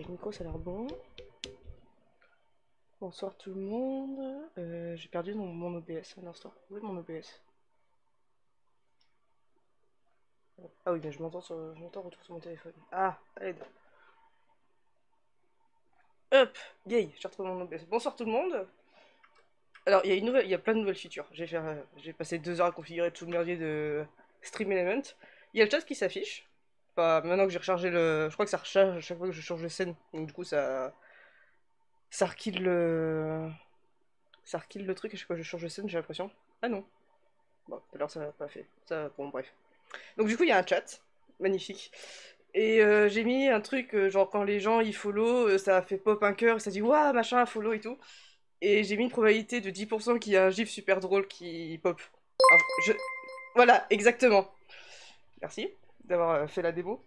le micro ça a l'air bon. Bonsoir tout le monde. J'ai perdu mon OBS un instant. Où est mon OBS? Ah oui, mais je m'entends retour sur mon téléphone. Ah, aide. Hop, yay, j'ai retrouvé mon OBS. Bonsoir tout le monde. Alors, il y a plein de nouvelles features. J'ai passé 2 heures à configurer tout le merdier de Stream Element. Il y a le chat qui s'affiche. Enfin, maintenant que j'ai rechargé le. Je crois que ça recharge à chaque fois que je change de scène. Donc, du coup, Ça rekill le. Ça rekill le truc à chaque fois que je change de scène, j'ai l'impression. Ah non. Bon, tout à l'heure ça l'a pas fait. Ça, bon, bref. Donc, du coup, il y a un chat. Magnifique. Et j'ai mis un truc, genre quand les gens ils follow, ça fait pop un cœur, ça dit waouh, machin, follow et tout. Et j'ai mis une probabilité de 10% qu'il y a un gif super drôle qui pop. Alors, Voilà, exactement. Merci d'avoir fait la démo.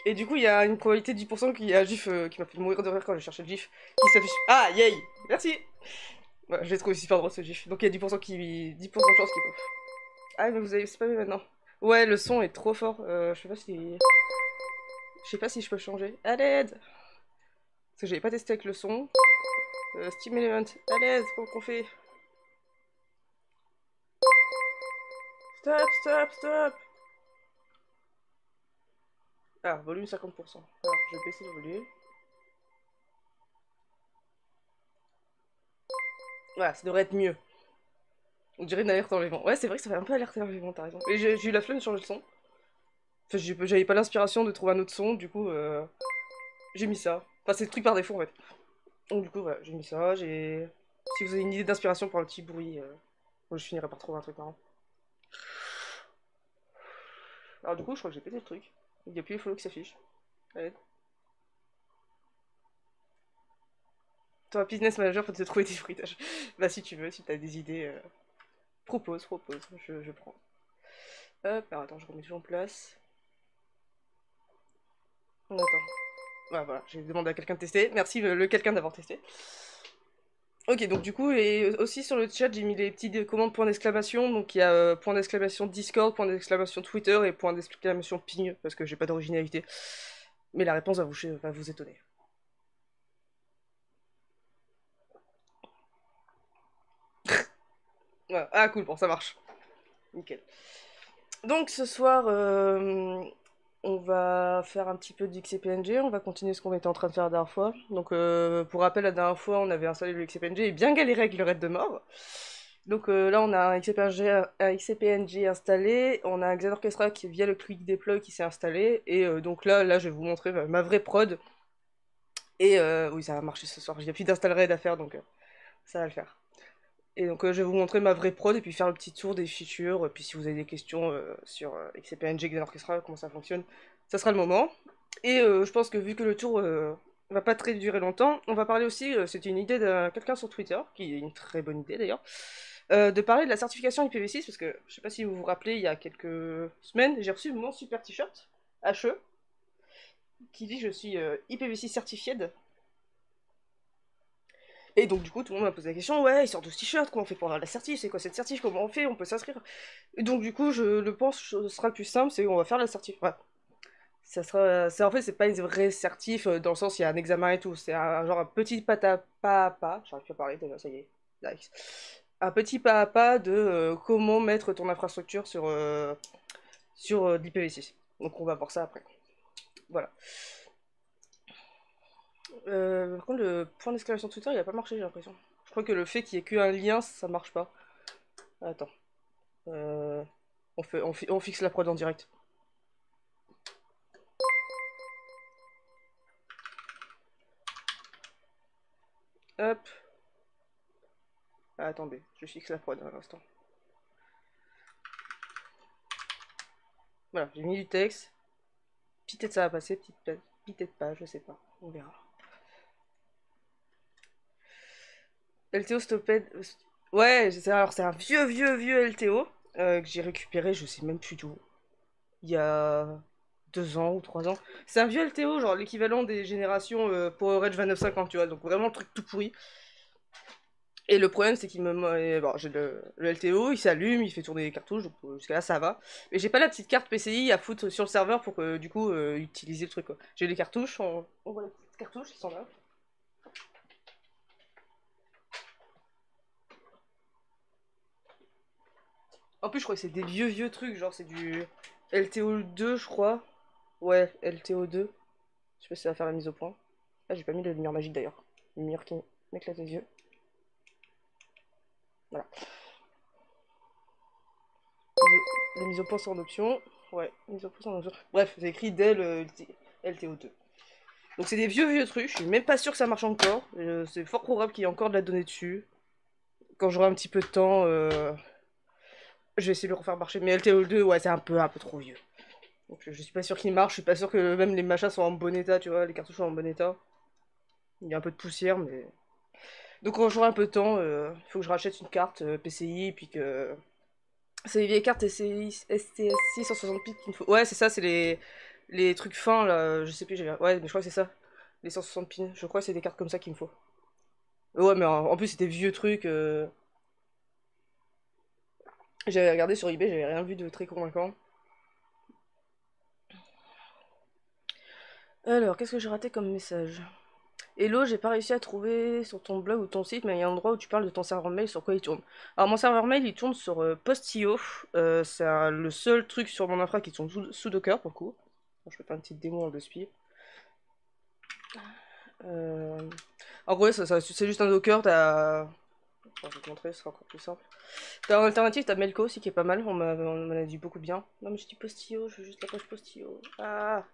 Et du coup, il y a une probabilité de 10% qu'il y a un gif qui m'a fait mourir de rire quand j'ai cherché le gif qui s'affiche. Ah, yay! Merci! Ouais, je l'ai trouvé super drôle ce gif. Donc il y a 10% de chance qu'il pop. Ah, mais vous avez spammé maintenant. Ouais, le son est trop fort. Je sais pas si je peux changer. À l'aide! Parce que j'avais pas testé avec le son. Steam Element. À l'aide, comment qu'on fait? Stop, stop, stop! Ah, volume 50%. Alors, je vais baisser le volume. Voilà, ça devrait être mieux. On dirait une alerte enlèvement. Ouais, c'est vrai que ça fait un peu alerte enlèvement, t'as raison. Et j'ai eu la flemme de changer le son. Enfin, j'avais pas l'inspiration de trouver un autre son, du coup, j'ai mis ça. Enfin, c'est le truc par défaut en fait. Donc, du coup, voilà, j'ai mis ça. Si vous avez une idée d'inspiration pour un petit bruit, moi, je finirai par trouver un truc marrant. Alors, du coup, je crois que j'ai pété le truc. Il n'y a plus les follow qui s'affichent. Allez. Toi, business manager, faut te trouver des fruitages. Bah, si tu veux, si t'as des idées, propose, je prends. Hop, alors attends, je remets tout en place. On attend. Voilà, j'ai demandé à quelqu'un de tester. Merci le quelqu'un d'avoir testé. Ok, donc du coup, et aussi sur le chat, j'ai mis les petites commandes point d'exclamation. Donc il y a point d'exclamation Discord, point d'exclamation Twitter et point d'exclamation ping, parce que j'ai pas d'originalité. Mais la réponse va vous étonner. Voilà. Ah cool, bon, ça marche. Nickel. Donc ce soir, on va faire un petit peu d'XCPNG, on va continuer ce qu'on était en train de faire la dernière fois. Donc pour rappel, la dernière fois, on avait installé le XCPNG et bien galéré avec le raid de mort. Donc là, on a un XCPNG installé, on a un Xenorchestra qui, via le Quick Deploy qui s'est installé, et donc là, je vais vous montrer ma vraie prod. Et oui, ça va marcher ce soir, il n'y a plus d'install raid à faire, donc ça va le faire. Et donc je vais vous montrer ma vraie prod et puis faire le petit tour des features. Puis si vous avez des questions sur XCPNG, Xenorchestra, comment ça fonctionne, ça sera le moment. Et je pense que vu que le tour va pas très durer longtemps, on va parler aussi, c'était une idée de quelqu'un sur Twitter, qui est une très bonne idée d'ailleurs, de parler de la certification IPv6, parce que je sais pas si vous vous rappelez, il y a quelques semaines, j'ai reçu mon super t-shirt HE, qui dit je suis IPv6 certified. Et donc, du coup, tout le monde m'a posé la question, ouais, il sort de ce t-shirt, comment on fait pour avoir la certif, c'est quoi cette certif, comment on fait, on peut s'inscrire. Et donc, du coup, je le pense, ce sera le plus simple, c'est qu'on va faire la certif. Ouais. En fait, c'est pas une vraie certif, dans le sens, il y a un examen et tout, c'est genre un petit pas à pas, j'arrive plus à parler déjà, ça y est, nice. Un petit pas à pas de comment mettre ton infrastructure sur l'IPv6. Donc, on va voir ça après. Voilà. Par contre, le point d'exclamation Twitter, il a pas marché, j'ai l'impression. Je crois que le fait qu'il y ait qu'un lien, ça marche pas. Attends. Euh, on fixe la prod en direct. Hop. Ah, attendez, je fixe la prod un instant. Voilà, j'ai mis du texte. Peut-être ça va passer, peut-être pas, je sais pas. On verra. LTO Stopped. Ouais, alors c'est un vieux LTO que j'ai récupéré, je sais même plus d'où. Il y a 2 ans ou 3 ans. C'est un vieux LTO, genre l'équivalent des générations PowerEdge 2950, tu vois, donc vraiment le truc tout pourri. Et le problème, c'est qu'il bon, j'ai le LTO, il s'allume, il fait tourner les cartouches, donc jusqu'à là ça va. Mais j'ai pas la petite carte PCI à foutre sur le serveur pour que du coup utiliser le truc quoi. J'ai les cartouches, on voit les petites cartouches qui sont là. En plus, je crois que c'est des vieux trucs, genre c'est du LTO2, je crois. Ouais, LTO2. Je sais pas si ça va faire la mise au point. Ah, j'ai pas mis la lumière magique d'ailleurs. Lumière qui m'éclate les yeux. Voilà. Les mises au point sont en option. Ouais, mise au point sont en option. Bref, c'est écrit Dell LTO2. Donc c'est des vieux trucs, je suis même pas sûr que ça marche encore. C'est fort probable qu'il y ait encore de la donnée dessus. Quand j'aurai un petit peu de temps, je vais essayer de le refaire marcher. Mais LTO2, ouais, c'est un peu trop vieux. Donc je suis pas sûr qu'il marche, je suis pas sûr que même les machins soient en bon état, tu vois, les cartouches sont en bon état. Il y a un peu de poussière, mais... Donc quand j'aurai un peu de temps, il faut que je rachète une carte PCI, et puis que... C'est les vieilles cartes STSI 160 bits qu'il me faut. Ouais, c'est ça, c'est les trucs fins, là, je sais plus, ouais, mais je crois que c'est ça. Les 160 pins, je crois que c'est des cartes comme ça qu'il me faut. Ouais, mais en plus, c'était vieux trucs. J'avais regardé sur eBay, j'avais rien vu de très convaincant. Alors, qu'est-ce que j'ai raté comme message? Hello, j'ai pas réussi à trouver sur ton blog ou ton site, mais il y a un endroit où tu parles de ton serveur mail, sur quoi il tourne. Alors, mon serveur mail, il tourne sur Postio. C'est le seul truc sur mon infra qui tourne sous Docker, pour le coup. Bon, je peux faire une petite démo en deux spies. Euh, En gros, c'est juste un Docker, t'as... Enfin, je vais te montrer, ce sera encore plus simple. T'as en alternative, t'as Melco aussi qui est pas mal, on m'en a dit beaucoup bien. Non mais je dis Postio, je veux juste la page Postio. Ah.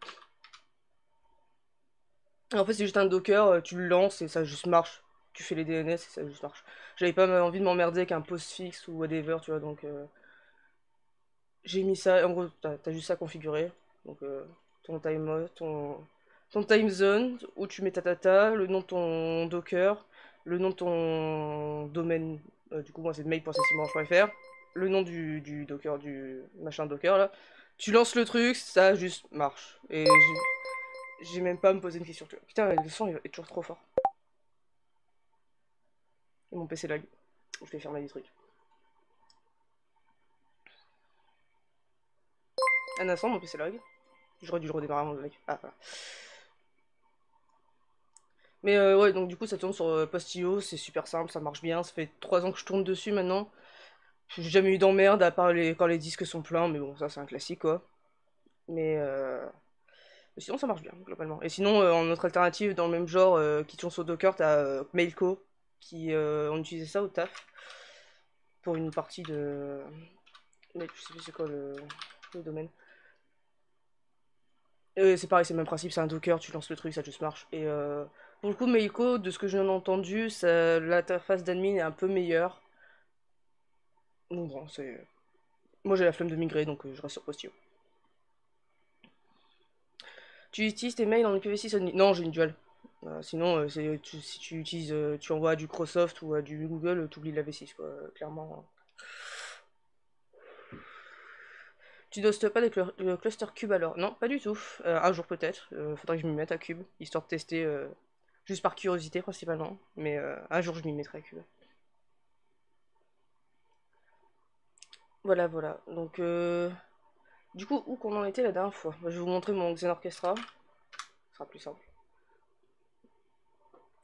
En fait c'est juste un Docker, tu le lances et ça juste marche. Tu fais les DNS et ça juste marche. J'avais pas envie de m'emmerder avec un postfix ou whatever, tu vois, donc j'ai mis ça, en gros t'as juste ça configuré. Donc ton time, ton time zone, où tu mets ta data, le nom de ton Docker, le nom de ton domaine, du coup moi c'est mail.ccimanche.fr, le nom du Docker, du machin Docker là. Tu lances le truc, ça juste marche. Et j'ai même pas à me poser une question. Putain, le son est toujours trop fort. Et mon PC lag. Je vais fermer des trucs. Un instant, mon PC lag. J'aurais dû le redémarrer mon lag. Ah, voilà. Mais ouais, donc du coup, ça tourne sur Postio, c'est super simple, ça marche bien. Ça fait 3 ans que je tourne dessus maintenant. J'ai jamais eu d'emmerde à part quand les disques sont pleins, mais bon, ça c'est un classique quoi. Mais sinon, ça marche bien, globalement. Et sinon, en autre alternative, dans le même genre, qui tourne sur Docker, t'as Mailco, qui on utilisait ça au taf pour une partie de. Mais je sais plus c'est quoi le domaine. C'est pareil, c'est le même principe, c'est un Docker, tu lances le truc, ça juste marche. Et pour le coup, Meiko, de ce que j'en ai entendu, l'interface d'admin est un peu meilleure. Donc bon, c'est... Moi j'ai la flemme de migrer, donc je reste sur Postio. Tu utilises tes mails en IPv6 Only? Non, j'ai une dual. Sinon, si tu utilises, tu envoies à du Microsoft ou à du Google, t'oublies la V6, quoi, clairement. Tu n'hostes pas le cluster Cube alors? Non, pas du tout. Un jour peut-être. Faudrait que je m'y mette à Cube, histoire de tester, juste par curiosité principalement. Mais un jour je m'y mettrai à Cube. Voilà, voilà. Donc, du coup, où qu'on en était la dernière fois? Bah, je vais vous montrer mon Xen Orchestra. Ce sera plus simple.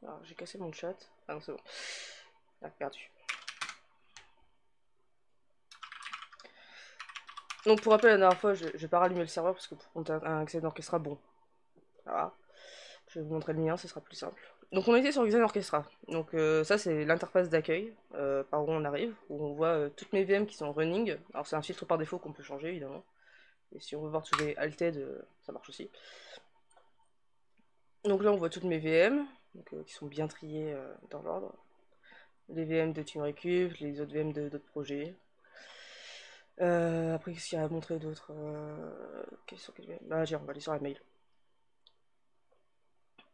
Alors, j'ai cassé mon chat. Ah non, c'est bon. Ah, perdu. Donc, pour rappel, la dernière fois, je vais pas rallumer le serveur parce que pour compter un Xen Orchestra, bon. Voilà. Je vais vous montrer le mien, ce sera plus simple. Donc, on était sur Xen Orchestra. Donc, ça, c'est l'interface d'accueil par où on arrive, où on voit toutes mes VM qui sont running. Alors, c'est un filtre par défaut qu'on peut changer, évidemment. Et si on veut voir tous les alted, ça marche aussi. Donc là, on voit toutes mes VM, donc, qui sont bien triées dans l'ordre. Les VM de TeamRecube, les autres VM d'autres projets. Après, qu'est-ce qu'il y a à montrer d'autre quelles VM? Bah, on va aller sur la mail.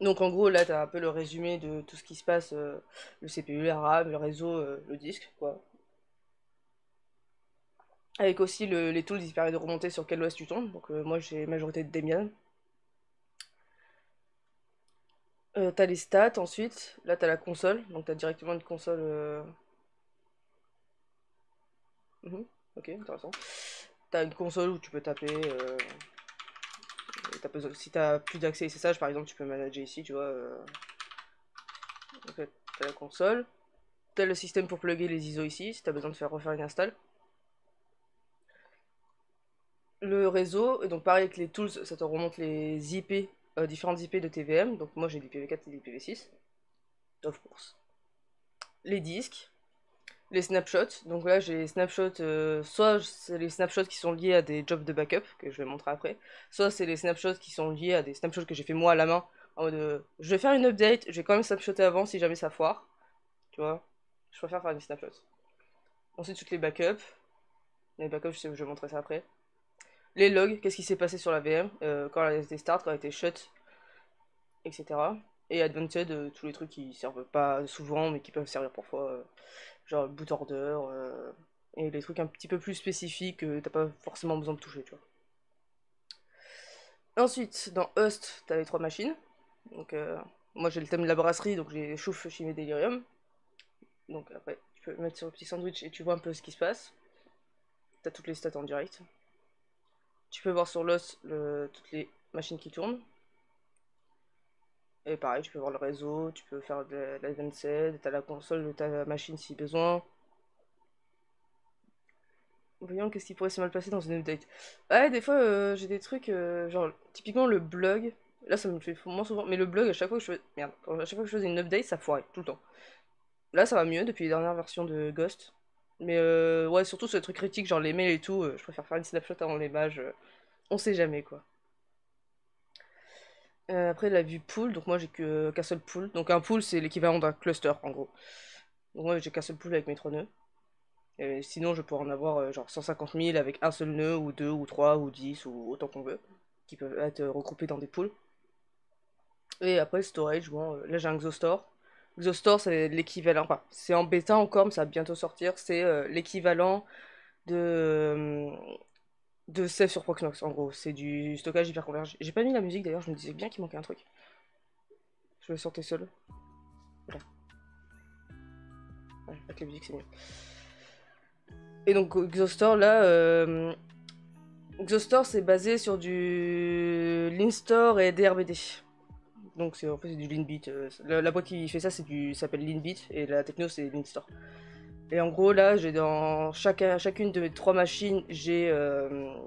Donc en gros, là, t'as un peu le résumé de tout ce qui se passe, le CPU, la RAM, le réseau, le disque, quoi. Avec aussi les tools qui permettent de remonter sur quel OS tu tombes. Donc moi, j'ai majorité de Debian. T'as les stats ensuite, là t'as la console, donc t'as directement une console. Mhm, ok, intéressant. T'as une console où tu peux taper. Si t'as plus d'accès SSH par exemple, tu peux manager ici, tu vois. En fait, t'as la console. T'as le système pour plugger les ISO ici, si t'as besoin de faire refaire une install. Le réseau, et donc pareil avec les tools, ça te remonte les IP, différentes IP de TVM. Donc moi j'ai des l'IPv4 et des l'IPv6, of course. Les disques, les snapshots. Donc là j'ai les snapshots, soit c'est les snapshots qui sont liés à des jobs de backup, que je vais montrer après, soit c'est les snapshots qui sont liés à des snapshots que j'ai fait moi à la main, en mode je vais faire une update, je vais quand même snapshotter avant si jamais ça foire, tu vois. Je préfère faire des snapshots. Ensuite toutes les backups je vais montrer ça après. Les logs, qu'est-ce qui s'est passé sur la VM, quand elle était start, quand elle était shut, etc. Et advanced, tous les trucs qui servent pas souvent mais qui peuvent servir parfois, genre boot order, et les trucs un petit peu plus spécifiques que t'as pas forcément besoin de toucher, tu vois. Ensuite, dans Host, t'as les trois machines. Donc, moi j'ai le thème de la brasserie, donc j'ai Chouffe, Chimée, Delirium. Donc après, tu peux mettre sur le petit sandwich et tu vois un peu ce qui se passe. T'as toutes les stats en direct. Tu peux voir sur l'os toutes les machines qui tournent. Et pareil, tu peux voir le réseau, tu peux faire de l'advanced, t'as la console de ta machine si besoin. Voyons qu'est-ce qui pourrait se mal passer dans une update. Ouais, des fois j'ai des trucs, genre typiquement le blog. Là ça me fait moins souvent, mais le blog à chaque fois que je fais. Merde, à chaque fois que je faisais une update, ça foirait tout le temps. Là ça va mieux depuis les dernières versions de Ghost. Mais ouais, surtout ce truc critique, genre les mails et tout, je préfère faire une snapshot avant les mages. On sait jamais quoi. Après la vue pool, donc moi j'ai qu'un seul pool. Donc un pool c'est l'équivalent d'un cluster en gros. Donc moi j'ai qu'un seul pool avec mes trois nœuds. Et sinon je pourrais en avoir genre 150 000 avec un seul nœud, ou deux, ou trois, ou 10, ou autant qu'on veut, qui peuvent être regroupés dans des pools. Et après le storage, bon, là j'ai un Xostore. Xostore c'est l'équivalent, enfin c'est en bêta encore, mais ça va bientôt sortir, c'est l'équivalent de, de Save sur Proxmox en gros. C'est du stockage hyper convergé. J'ai pas mis la musique d'ailleurs, je me disais bien qu'il manquait un truc. Je me sentais seul. Voilà, ouais, avec la musique c'est mieux. Et donc Xostore là, Xostore c'est basé sur du Linstore et DRBD. Donc c'est en fait c'est du Linbit. La boîte qui fait ça s'appelle Linbit et la techno c'est Linstore. Et en gros là j'ai dans chacune de mes trois machines j'ai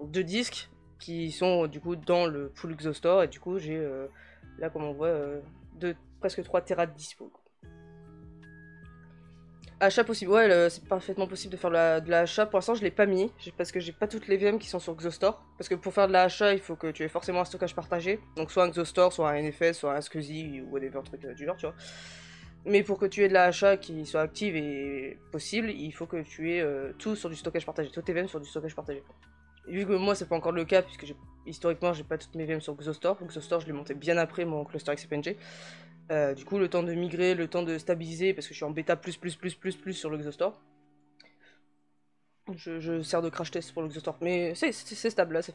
deux disques qui sont du coup dans le full Xostore et du coup j'ai là comme on voit presque 3 Tera de dispo. Achat possible, ouais, c'est parfaitement possible de faire de l'achat. Pour l'instant, je l'ai pas mis parce que j'ai pas toutes les VM qui sont sur Xostore. Parce que pour faire de l'achat, il faut que tu aies forcément un stockage partagé. Donc, soit un Xostore, soit un NFS, soit un SCSI ou whatever, truc du genre, tu vois. Mais pour que tu aies de l'achat qui soit active et possible, il faut que tu aies tout sur du stockage partagé. Toutes tes VM sur du stockage partagé. Vu que moi, c'est pas encore le cas, puisque historiquement, j'ai pas toutes mes VM sur Xostore. Xostore, je l'ai monté bien après mon cluster XPNG. Du coup, le temps de migrer, le temps de stabiliser, parce que je suis en bêta plus sur le Xostore. Je sers de crash test pour le Xostore. Mais c'est stable là, ça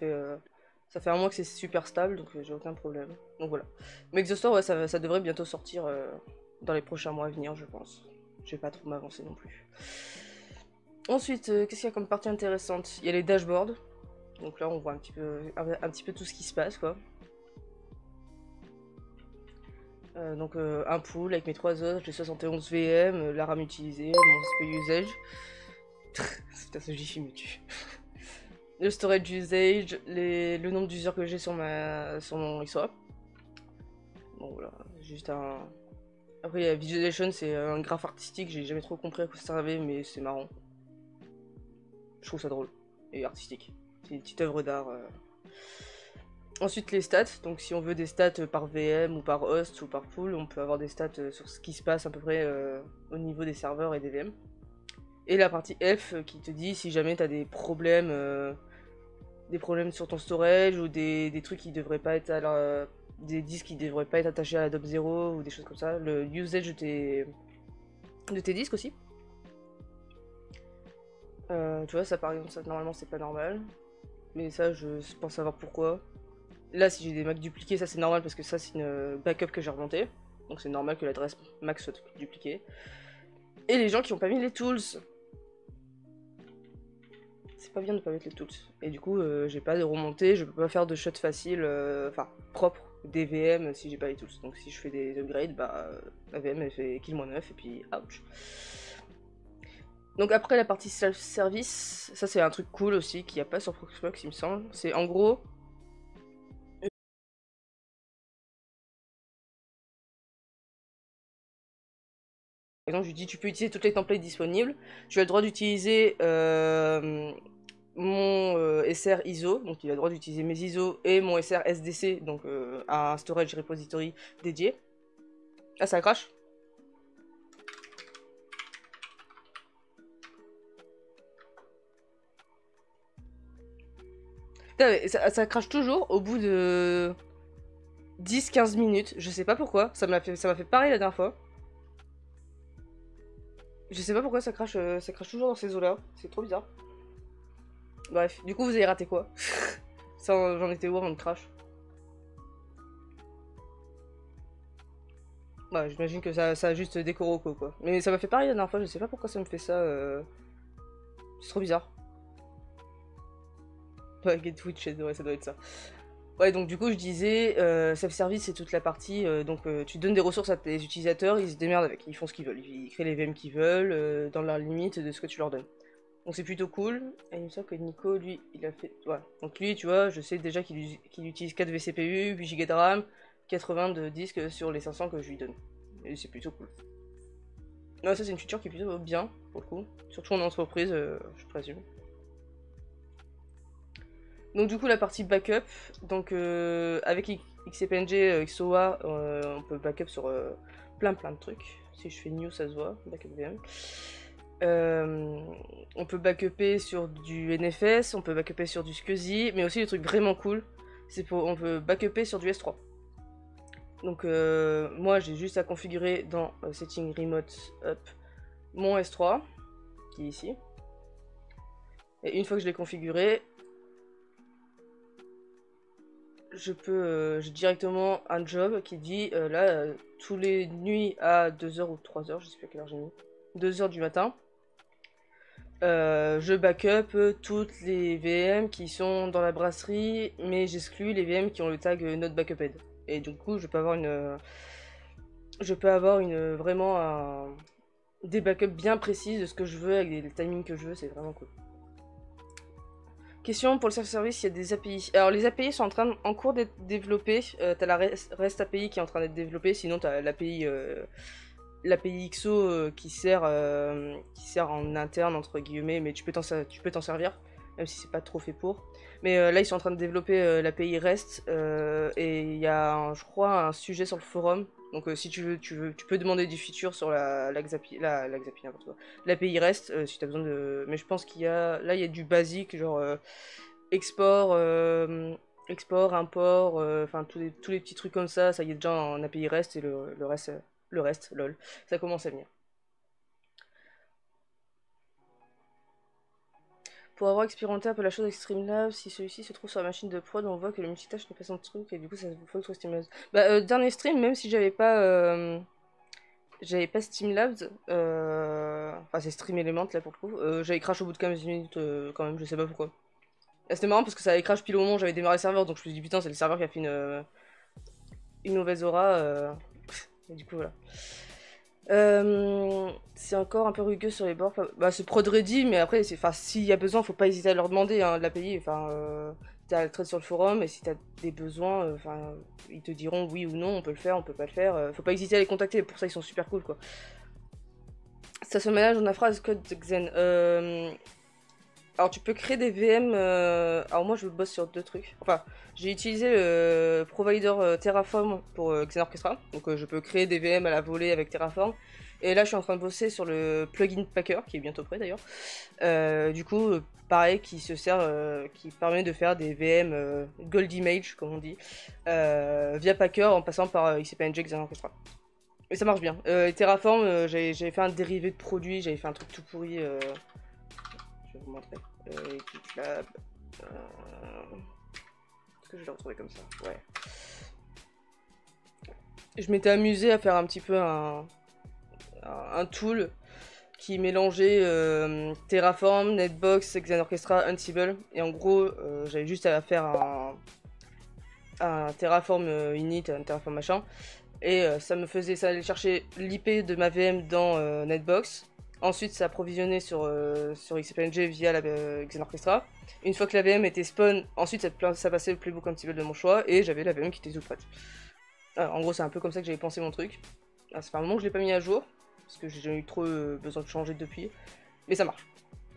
fait un mois que c'est super stable, donc j'ai aucun problème. Donc voilà. Mais Xostore, ouais, ça devrait bientôt sortir dans les prochains mois à venir, je pense. Je vais pas trop m'avancer non plus. Ensuite, qu'est-ce qu'il y a comme partie intéressante? Il y a les dashboards. Donc là, on voit un petit peu tout ce qui se passe, quoi. Donc un pool avec mes 3 os, les 71 VM, la RAM utilisée, mon CPU usage. Putain, ce GIF me tue. Le storage usage, le nombre d'users que j'ai sur mon XOA. Bon voilà, juste un. Après, la visualization, c'est un graphe artistique, j'ai jamais trop compris à quoi ça servait, mais c'est marrant. Je trouve ça drôle et artistique. C'est une petite œuvre d'art. Ensuite, les stats. Donc, si on veut des stats par VM ou par host ou par pool, on peut avoir des stats sur ce qui se passe à peu près au niveau des serveurs et des VM. Et la partie F qui te dit si jamais tu as des problèmes sur ton storage ou des trucs qui devraient pas être des disques qui devraient pas être attachés à Adobe Zero ou des choses comme ça. Le usage de tes disques aussi. Tu vois, ça par exemple, ça normalement c'est pas normal. Mais ça, je pense savoir pourquoi. Là, si j'ai des Macs dupliqués, ça c'est normal parce que ça c'est une backup que j'ai remontée. donc c'est normal que l'adresse MAC soit dupliquée. Et les gens qui n'ont pas mis les tools. C'est pas bien de pas mettre les tools. Et du coup, j'ai pas de remontée, je peux pas faire de shot facile, enfin propre, des VM si j'ai pas les tools. Donc si je fais des upgrades, bah la VM elle fait kill-9 et puis ouch. Donc après la partie self-service, ça c'est un truc cool aussi qu'il n'y a pas sur Proxmox il me semble. C'est en gros... Par exemple, je lui dis tu peux utiliser toutes les templates disponibles. Tu as le droit d'utiliser mon SR ISO, donc il a le droit d'utiliser mes ISO et mon SR SDC, donc un storage repository dédié. Ah ça crache. Putain, ça crache toujours au bout de 10-15 minutes, je sais pas pourquoi, ça m'a fait pareil la dernière fois. Je sais pas pourquoi ça crache toujours dans ces eaux-là, c'est trop bizarre. Bref, du coup vous avez raté quoi? Ça, j'en étais où avant de crash? Ouais, j'imagine que ça a juste des corocos quoi. Mais ça m'a fait pareil la dernière fois, je sais pas pourquoi ça me fait ça. C'est trop bizarre. Ouais, get Twitch, ouais, ça doit être ça. Ouais, donc du coup je disais, self-service c'est toute la partie, tu donnes des ressources à tes utilisateurs, ils se démerdent avec, ils font ce qu'ils veulent, ils créent les VM qu'ils veulent, dans la limite de ce que tu leur donnes. Donc c'est plutôt cool, et il me semble que Nico, lui, il a fait... Ouais, donc lui, tu vois, je sais déjà qu'il utilise 4 vCPU, 8 Go de RAM, 80 de disque sur les 500 que je lui donne. Et c'est plutôt cool. Non, ça c'est une feature qui est plutôt bien, pour le coup, surtout en entreprise, je présume. Donc du coup la partie backup, donc avec XCPNG, XOA, on peut backup sur plein de trucs. Si je fais new ça se voit, backup VM. On peut backuper sur du NFS, on peut backuper sur du SCSI, mais aussi des trucs vraiment cool, on peut backuper sur du S3. Donc moi j'ai juste à configurer dans Setting Remote Up mon S3, qui est ici. Et une fois que je l'ai configuré, j'ai directement un job qui dit là, tous les nuits à 2h ou 3h, je sais plus à quelle heure j'ai mis, 2h du matin, je backup toutes les VM qui sont dans la brasserie, mais j'exclus les VM qui ont le tag not backuped. Et du coup, je peux avoir vraiment des backups bien précis de ce que je veux avec les timings que je veux, c'est vraiment cool. Question pour le self-service, il y a des API. Alors les API sont en cours d'être développées. T'as la REST API qui est en train d'être développée, sinon t'as l'API XO qui sert en interne entre guillemets, mais tu peux t'en servir, même si c'est pas trop fait pour. Mais là ils sont en train de développer l'API REST et il y a je crois un sujet sur le forum. Donc si tu peux demander du feature sur l'API REST si tu as besoin de... Mais je pense qu'il y a... Là il y a du basique, genre export, import, enfin tous les petits trucs comme ça y est déjà en API REST et le reste, lol, ça commence à venir. Pour avoir expérimenté un peu la chose avec Streamlabs, si celui-ci se trouve sur la machine de prod, on voit que le multitâche n'est pas son truc et du coup ça vous faut que Streamlabs. Bah, dernier stream, même si j'avais pas Streamlabs, enfin c'est Stream Element là pour le coup, j'avais crash au bout de 15 minutes quand même, je sais pas pourquoi. Et c'était marrant parce que ça avait crash pile au moment où j'avais démarré le serveur, donc je me suis dit putain, c'est le serveur qui a fait une mauvaise aura, et du coup voilà. C'est encore un peu rugueux sur les bords. Bah, c'est prod ready, mais après, s'il y a besoin, faut pas hésiter à leur demander de la payer. T'as le trade sur le forum, et si t'as des besoins, ils te diront oui ou non, on peut le faire, on peut pas le faire. Faut pas hésiter à les contacter, pour ça, ils sont super cool, quoi. Ça se manage en phrase code Xen. Alors, tu peux créer des VM. Alors, moi, je bosse sur 2 trucs. Enfin, j'ai utilisé le provider Terraform pour Xen Orchestra. Donc, je peux créer des VM à la volée avec Terraform. Et là, je suis en train de bosser sur le plugin Packer, qui est bientôt prêt d'ailleurs. Du coup, pareil, qui permet de faire des VM Gold Image, comme on dit, via Packer en passant par XCPNG Xen Orchestra. Et ça marche bien. Terraform, j'avais fait un dérivé de produit, j'avais fait un truc tout pourri. Je vais vous montrer. GitLab. Est-ce que je l'ai retrouvé comme ça? Ouais. je m'étais amusée à faire un petit peu un tool qui mélangeait Terraform, Netbox, Xenorchestra, Ansible. Et en gros, j'avais juste à faire un Terraform init, un Terraform machin. Et ça allait chercher l'IP de ma VM dans Netbox. Ensuite, ça approvisionnait sur XPNG via la Xenorchestra. Une fois que la VM était spawn, ensuite ça passait le playbook Ansible de mon choix et j'avais la VM qui était toute prête. Alors, en gros, c'est un peu comme ça que j'avais pensé mon truc. Alors, ça fait un moment que je l'ai pas mis à jour parce que j'ai eu trop besoin de changer depuis, mais ça marche.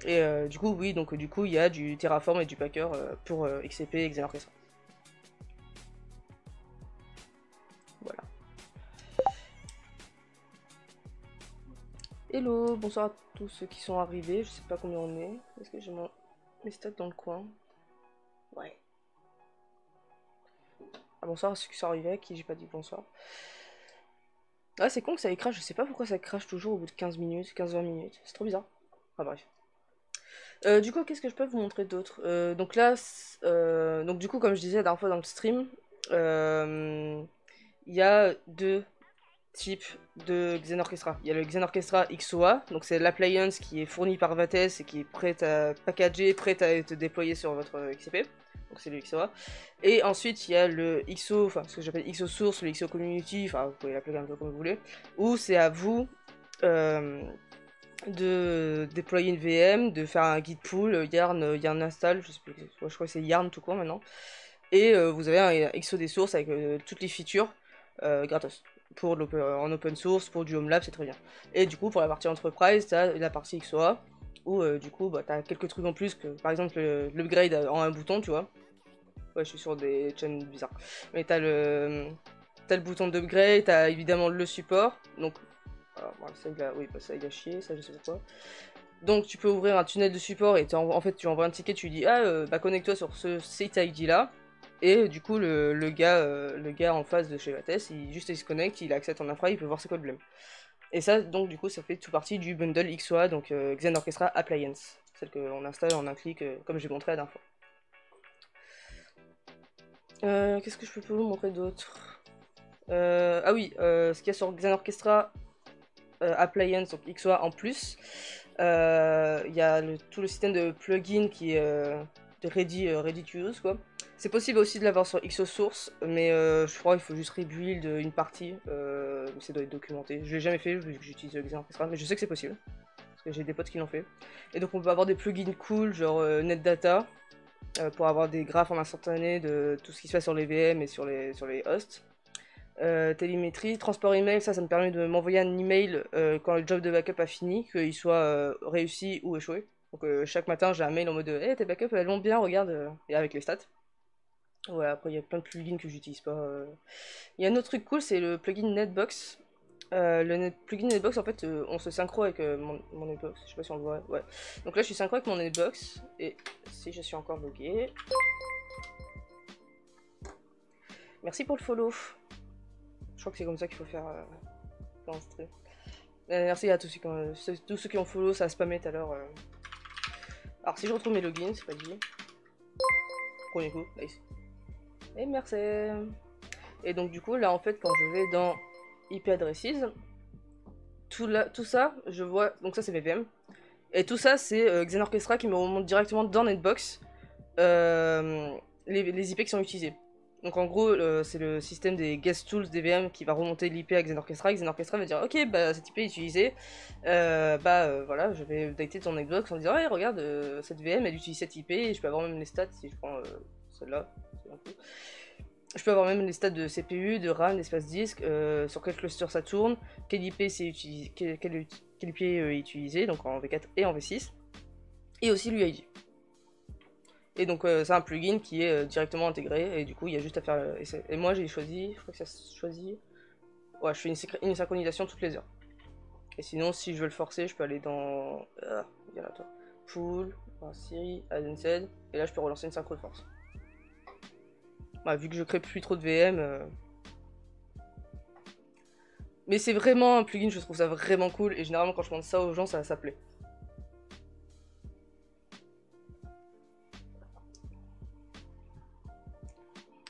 Et du coup, oui, donc du coup, il y a du Terraform et du Packer pour XCP et Xenorchestra. Voilà. Hello, bonsoir à tous ceux qui sont arrivés. Je sais pas combien on est. Est-ce que j'ai mes stats dans le coin? Ouais. Ah, bonsoir à ceux qui sont arrivés, à qui j'ai pas dit bonsoir. Ah, c'est con que ça crache. Je sais pas pourquoi ça crache toujours au bout de 15 minutes, 15-20 minutes. C'est trop bizarre. Ah, bref. Du coup, qu'est-ce que je peux vous montrer d'autre? Donc là, donc du coup, comme je disais la dernière fois dans le stream, il y a deux types de Xenorchestra. Il y a le Xenorchestra XOA, donc c'est l'appliance qui est fourni par Vates et qui est prête à packager, prête à être déployée sur votre XCP. Donc c'est le XOA. Et ensuite, il y a le XO, enfin ce que j'appelle XO Source, le XO Community, enfin vous pouvez l'appeler un peu comme vous voulez, où c'est à vous euh, de déployer une VM, de faire un git pull, yarn install, je sais plus, je crois que c'est yarn tout court maintenant. Et vous avez un XO des sources avec toutes les features gratos. En open source, pour du home lab, c'est très bien. Et du coup, pour la partie enterprise, t'as la partie XOA, où du coup, bah, t'as quelques trucs en plus, que par exemple l'upgrade en un bouton, tu vois. Ouais, je suis sur des chaînes bizarres. Mais t'as le bouton d'upgrade, t'as évidemment le support. Donc, alors, voilà, ça il a, oui, bah, ça il a chié, ça je sais pas quoi. Donc tu peux ouvrir un tunnel de support et en fait tu envoies un ticket, tu lui dis ah bah connecte-toi sur ce site ID là. Et du coup le gars en face de chez Vates, il se connecte, il a accès à ton infra, il peut voir c'est quoi le problème. Et ça donc du coup ça fait tout partie du bundle XOA, donc Xen Orchestra Appliance, celle qu'on installe en un clic comme j'ai montré la dernière fois. Qu'est-ce que je peux vous montrer d'autre? Ah oui, ce qu'il y a sur Xen Orchestra Appliance, donc XOA en plus. Il y a tout le système de plugin qui est ready to use, quoi. C'est possible aussi de l'avoir sur XO Source, mais je crois qu'il faut juste rebuild une partie. Ça doit être documenté. Je l'ai jamais fait vu que j'utilise Xen Orchestra, mais je sais que c'est possible. Parce que j'ai des potes qui l'ont fait. Et donc on peut avoir des plugins cool, genre NetData, pour avoir des graphes en instantané de tout ce qui se passe sur les VM et sur les hosts. Télémétrie, transport email, ça me permet de m'envoyer un email quand le job de backup a fini, qu'il soit réussi ou échoué. Donc chaque matin j'ai un mail en mode hey, tes backups elles vont bien, regarde, et avec les stats. Ouais, après il y a plein de plugins que j'utilise pas. Il y a un autre truc cool, c'est le plugin Netbox. Plugin Netbox, en fait, on se synchro avec mon Netbox. Je sais pas si on le voit. Ouais. Donc là, je suis synchro avec mon Netbox. Et si je suis encore logué. Merci pour le follow. Je crois que c'est comme ça qu'il faut faire dans le stream. Merci à tous ceux qui ont follow, ça a spammé tout à l'heure. Alors si je retrouve mes logins, c'est pas dit. Premier coup, nice. Et merci. Et donc du coup, là en fait, quand je vais dans IP addresses, tout ça, je vois. Donc ça c'est mes VM. Et tout ça, c'est Xen Orchestra qui me remonte directement dans Netbox les IP qui sont utilisés. Donc en gros, c'est le système des guest tools des VM qui va remonter l'IP à Xen Orchestra. Xen Orchestra va dire ok, bah cette IP est utilisée. Voilà, je vais updater ton Xbox en disant hey, regarde, cette VM elle utilise cette IP et je peux avoir même les stats si je prends celle-là. Je peux avoir même les stats de CPU, de RAM, d'espace disque, sur quel cluster ça tourne, quelle IP c'est utilisé, quel IP est utilisé, donc en V4 et en V6, et aussi l'UID. Et donc c'est un plugin qui est directement intégré, et du coup il y a juste à faire. Et moi j'ai choisi, je crois que ça se choisit. Ouais, je fais une synchronisation toutes les heures. Et sinon, si je veux le forcer, je peux aller dans. Viens là, toi. Pool, Siri, AdNZ, et là je peux relancer une synchro de force. Bah, vu que je crée plus trop de VM. Mais c'est vraiment un plugin, je trouve ça vraiment cool, et généralement quand je montre ça aux gens, ça plaît.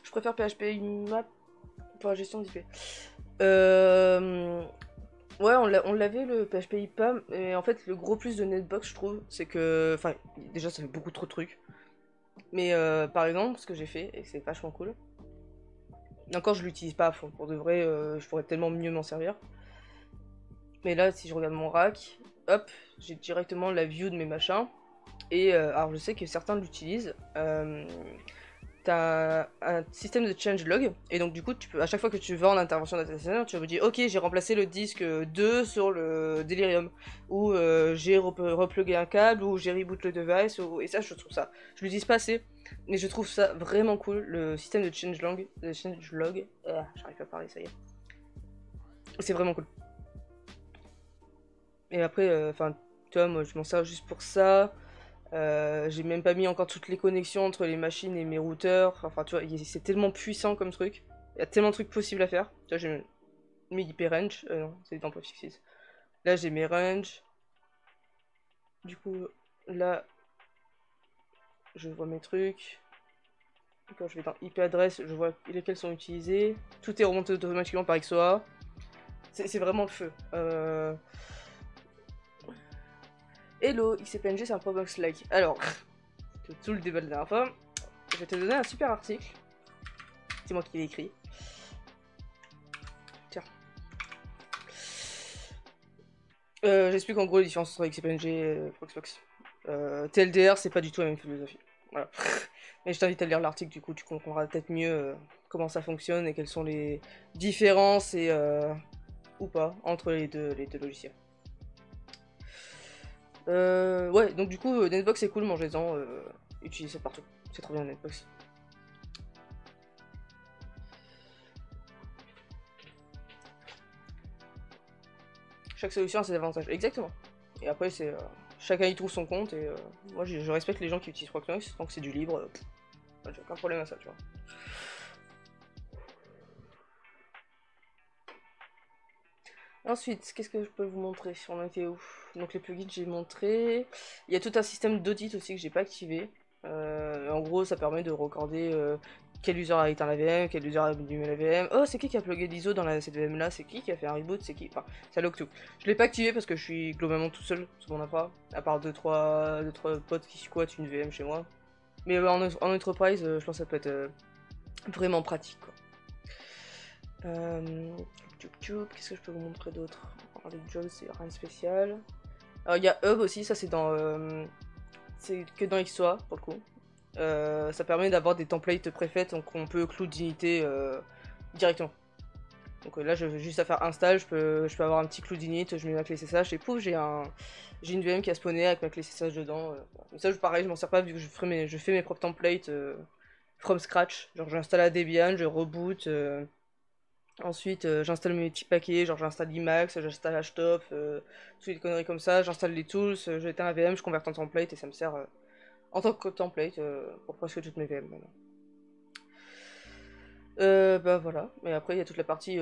Je préfère PHP IMAP pour la gestion d'IP. Euh... Ouais, on l'avait le PHP IPA, et en fait, le gros plus de Netbox, je trouve, c'est que. Enfin, déjà, ça fait beaucoup trop de trucs. Mais par exemple, ce que j'ai fait, et c'est vachement cool. Encore, je l'utilise pas à fond. Pour de vrai, je pourrais tellement mieux m'en servir. Mais là, si je regarde mon rack, hop, j'ai directement la view de mes machins. Et alors, je sais que certains l'utilisent. T'as un système de changelog, et donc du coup, tu peux, à chaque fois que tu vas en intervention data center, tu vas me dire, ok, j'ai remplacé le disque 2 sur le Delirium, ou j'ai replugué un câble, ou j'ai reboot le device, et ça, je trouve ça, je l'utilise pas assez, mais je trouve ça vraiment cool, le système de changelog, j'arrive pas à parler, ça y est, c'est vraiment cool. Et après, enfin, tu vois, moi, je m'en sers juste pour ça. J'ai même pas mis encore toutes les connexions entre les machines et mes routeurs. Enfin, tu vois, c'est tellement puissant comme truc. Il y a tellement de trucs possibles à faire. Tu vois, j'ai mis hyper-range. Non, c'est dans Fixis. Là, j'ai mes range. Du coup, là, je vois mes trucs. Quand je vais dans IP adresse, je vois lesquels sont utilisés. Tout est remonté automatiquement par XOA. C'est vraiment le feu. Hello, XCPNG, c'est un Probox like. Alors, tout le débat de la dernière fois. Je vais te donner un super article. C'est moi qui l'ai écrit. Tiens. J'explique en gros les différences entre XPNG et Proxmox. TLDR, c'est pas du tout la même philosophie. Voilà. Mais je t'invite à lire l'article, du coup, tu comprendras peut-être mieux comment ça fonctionne et quelles sont les différences et ou pas entre les deux logiciels. Ouais, donc du coup, Netbox c'est cool, mangez-en, utilisez ça partout. C'est trop bien Netbox. Chaque solution a ses avantages, exactement. Et après, c'est chacun y trouve son compte et moi je respecte les gens qui utilisent Proxmox tant que c'est du libre. J'ai aucun problème à ça, tu vois. Ensuite, qu'est-ce que je peux vous montrer? On en était où? Donc les plugins j'ai montré. Il y a tout un système d'audit aussi que j'ai pas activé. En gros, ça permet de recorder quel user a éteint la VM, quel user a allumé la VM. Oh, c'est qui a plugué l'ISO dans cette VM là? C'est qui a fait un reboot? C'est qui? Enfin, ça log tout. Je l'ai pas activé parce que je suis globalement tout seul sur mon infra, à part deux, trois potes qui squattent une VM chez moi. Mais en enterprise, je pense que ça peut être vraiment pratique, quoi. Euh, Qu'est-ce que je peux vous montrer d'autre? Alors, les jobs, c'est rien de spécial. Alors, il y a Hub aussi, ça c'est dans. C'est que dans XOA pour le coup. Ça permet d'avoir des templates préfaites, donc on peut clou d'unité directement. Donc là, j'ai juste à faire install, je peux avoir un petit clou d'init, je mets ma clé SSH et pouf, j'ai une VM qui a spawné avec ma clé SSH dedans. Mais ça, pareil, je m'en sers pas vu que je fais mes propres templates from scratch. Genre, j'installe la Debian, je reboot. Ensuite, j'installe mes petits paquets, genre j'installe l'Imax, j'installe HTOP, toutes les conneries comme ça, j'installe les tools, j'éteins la VM, je convertis en template et ça me sert en tant que template pour presque toutes mes VM maintenant. Bah voilà, mais après il y a toute la partie,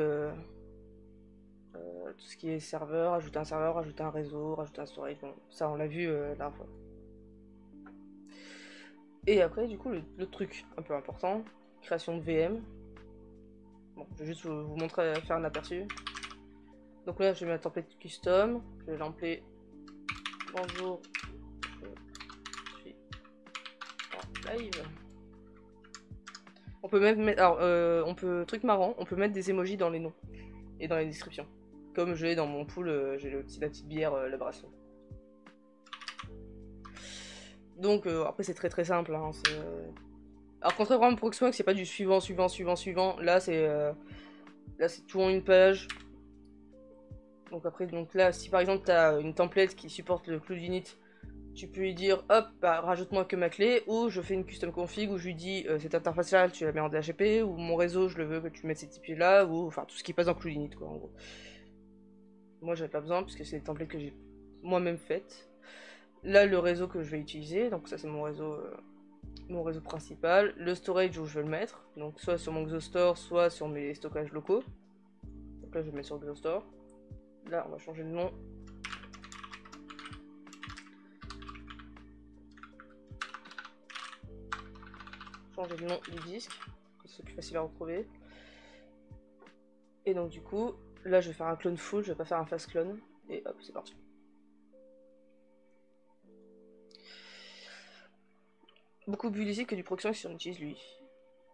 tout ce qui est serveur, ajouter un réseau, rajouter un storage, bon, ça on l'a vu la dernière fois. Et après, du coup, le truc un peu important, création de VM. Bon, je vais juste vous montrer, faire un aperçu. Donc là, j'ai mis un template custom, je vais l'appeler bonjour, je suis en live. On peut même mettre, alors, truc marrant, on peut mettre des emojis dans les noms et dans les descriptions. Comme je l'ai dans mon pool, j'ai la petite bière, la brasserie. Donc après c'est très très simple. Hein, alors contrairement à Proxmox, c'est pas du suivant, suivant, suivant, suivant. Là c'est tout en une page. Donc après donc là si par exemple t'as une template qui supporte le clou d'init, tu peux lui dire hop bah, rajoute-moi que ma clé, ou je fais une custom config où je lui dis cette interface là tu la mets en DHCP, ou mon réseau je le veux que tu mettes cette IP là, ou enfin tout ce qui passe dans clou d'init quoi en gros. Moi j'avais pas besoin puisque c'est des templates que j'ai moi-même faites. Là le réseau que je vais utiliser, donc ça c'est mon réseau principal, le storage où je vais le mettre, donc soit sur mon Xostore, soit sur mes stockages locaux. Donc là je vais le mettre sur Xostore. Là on va changer de nom. Changer le nom du disque, c'est plus facile à retrouver. Et donc du coup, là je vais faire un clone full, je vais pas faire un fast clone. Et hop, c'est parti. Beaucoup plus lisible que du proxy si on utilise lui.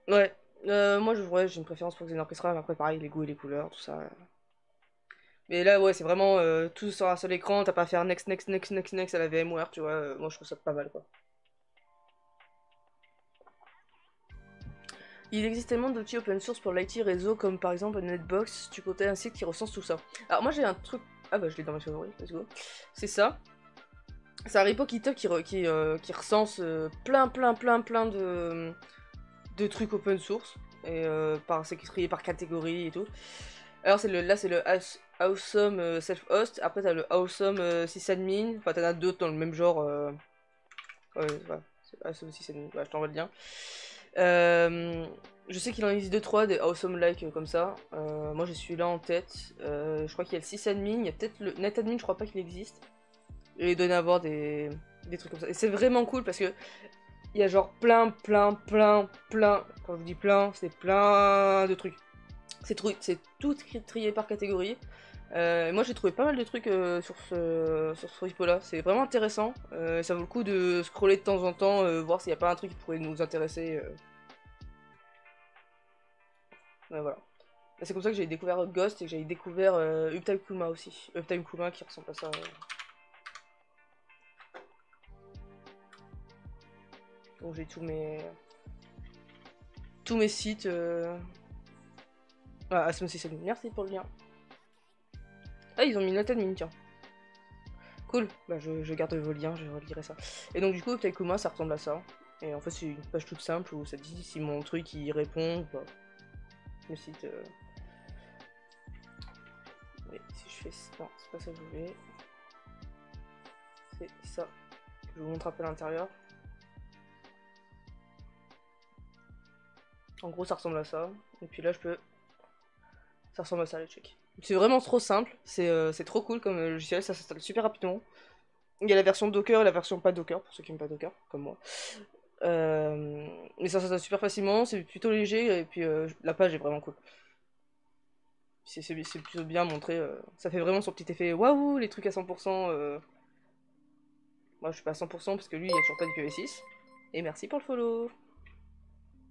Ouais, moi ouais, j'ai une préférence pour Xenon Orchestra, mais après pareil, les goûts et les couleurs, tout ça. Mais là, ouais, c'est vraiment tout sur un seul écran, t'as pas à faire next, next, next, next, next à la VMware, tu vois. Moi, je trouve ça pas mal, quoi. Il existe tellement d'outils open source pour l'IT réseau, comme par exemple Netbox, tu comptais un site qui recense tout ça. Alors, moi, j'ai un truc. Ah bah, je l'ai dans mes favoris, let's go. C'est ça. C'est un repo GitHub qui recense plein de trucs open source. Et c'est trié par catégorie et tout. Alors là c'est le Awesome Self-Host, après t'as le Awesome Sysadmin, enfin t'en as d'autres dans le même genre. Ouais, c'est Awesome Sysadmin, ouais, je t'envoie le lien. Je sais qu'il en existe 2-3 des Awesome-like comme ça. Moi j'ai celui-là en tête. Je crois qu'il y a le Sysadmin, il y a peut-être le NetAdmin, je crois pas qu'il existe. Et il doit y en avoir des trucs comme ça. Et c'est vraiment cool parce que il y a genre plein. Quand je vous dis plein, c'est plein de trucs. C'est tout trié par catégorie. Moi j'ai trouvé pas mal de trucs sur ce repo là, c'est vraiment intéressant. Ça vaut le coup de scroller de temps en temps, voir s'il n'y a pas un truc qui pourrait nous intéresser. Ouais, voilà. C'est comme ça que j'ai découvert Ghost et que j'ai découvert Uptime Kuma aussi. Uptime Kuma qui ressemble à ça. Donc j'ai tous mes sites. Ah, Asmos System, merci pour le lien. Ah, ils ont mis NotAdmin, tiens. Cool, bah je garde vos liens, je relirai ça. Et donc du coup, Taikuma, ça ressemble à ça. Et en fait, c'est une page toute simple où ça dit si mon truc il répond ou pas. Le site. Oui, si je fais ça. Non, c'est pas ça que je voulais. C'est ça. Je vous montre un peu l'intérieur. En gros, ça ressemble à ça. Et puis là, je peux. Ça ressemble à ça, les checks. C'est vraiment trop simple. C'est trop cool comme logiciel. Ça s'installe super rapidement. Il y a la version Docker et la version pas Docker, pour ceux qui n'aiment pas Docker, comme moi. Mais ça s'installe super facilement, c'est plutôt léger, et puis la page est vraiment cool. C'est plutôt bien montré, ça fait vraiment son petit effet waouh, les trucs à 100%. Moi je suis pas à 100% parce que lui il a toujours pas d'IPv6. Et merci pour le follow.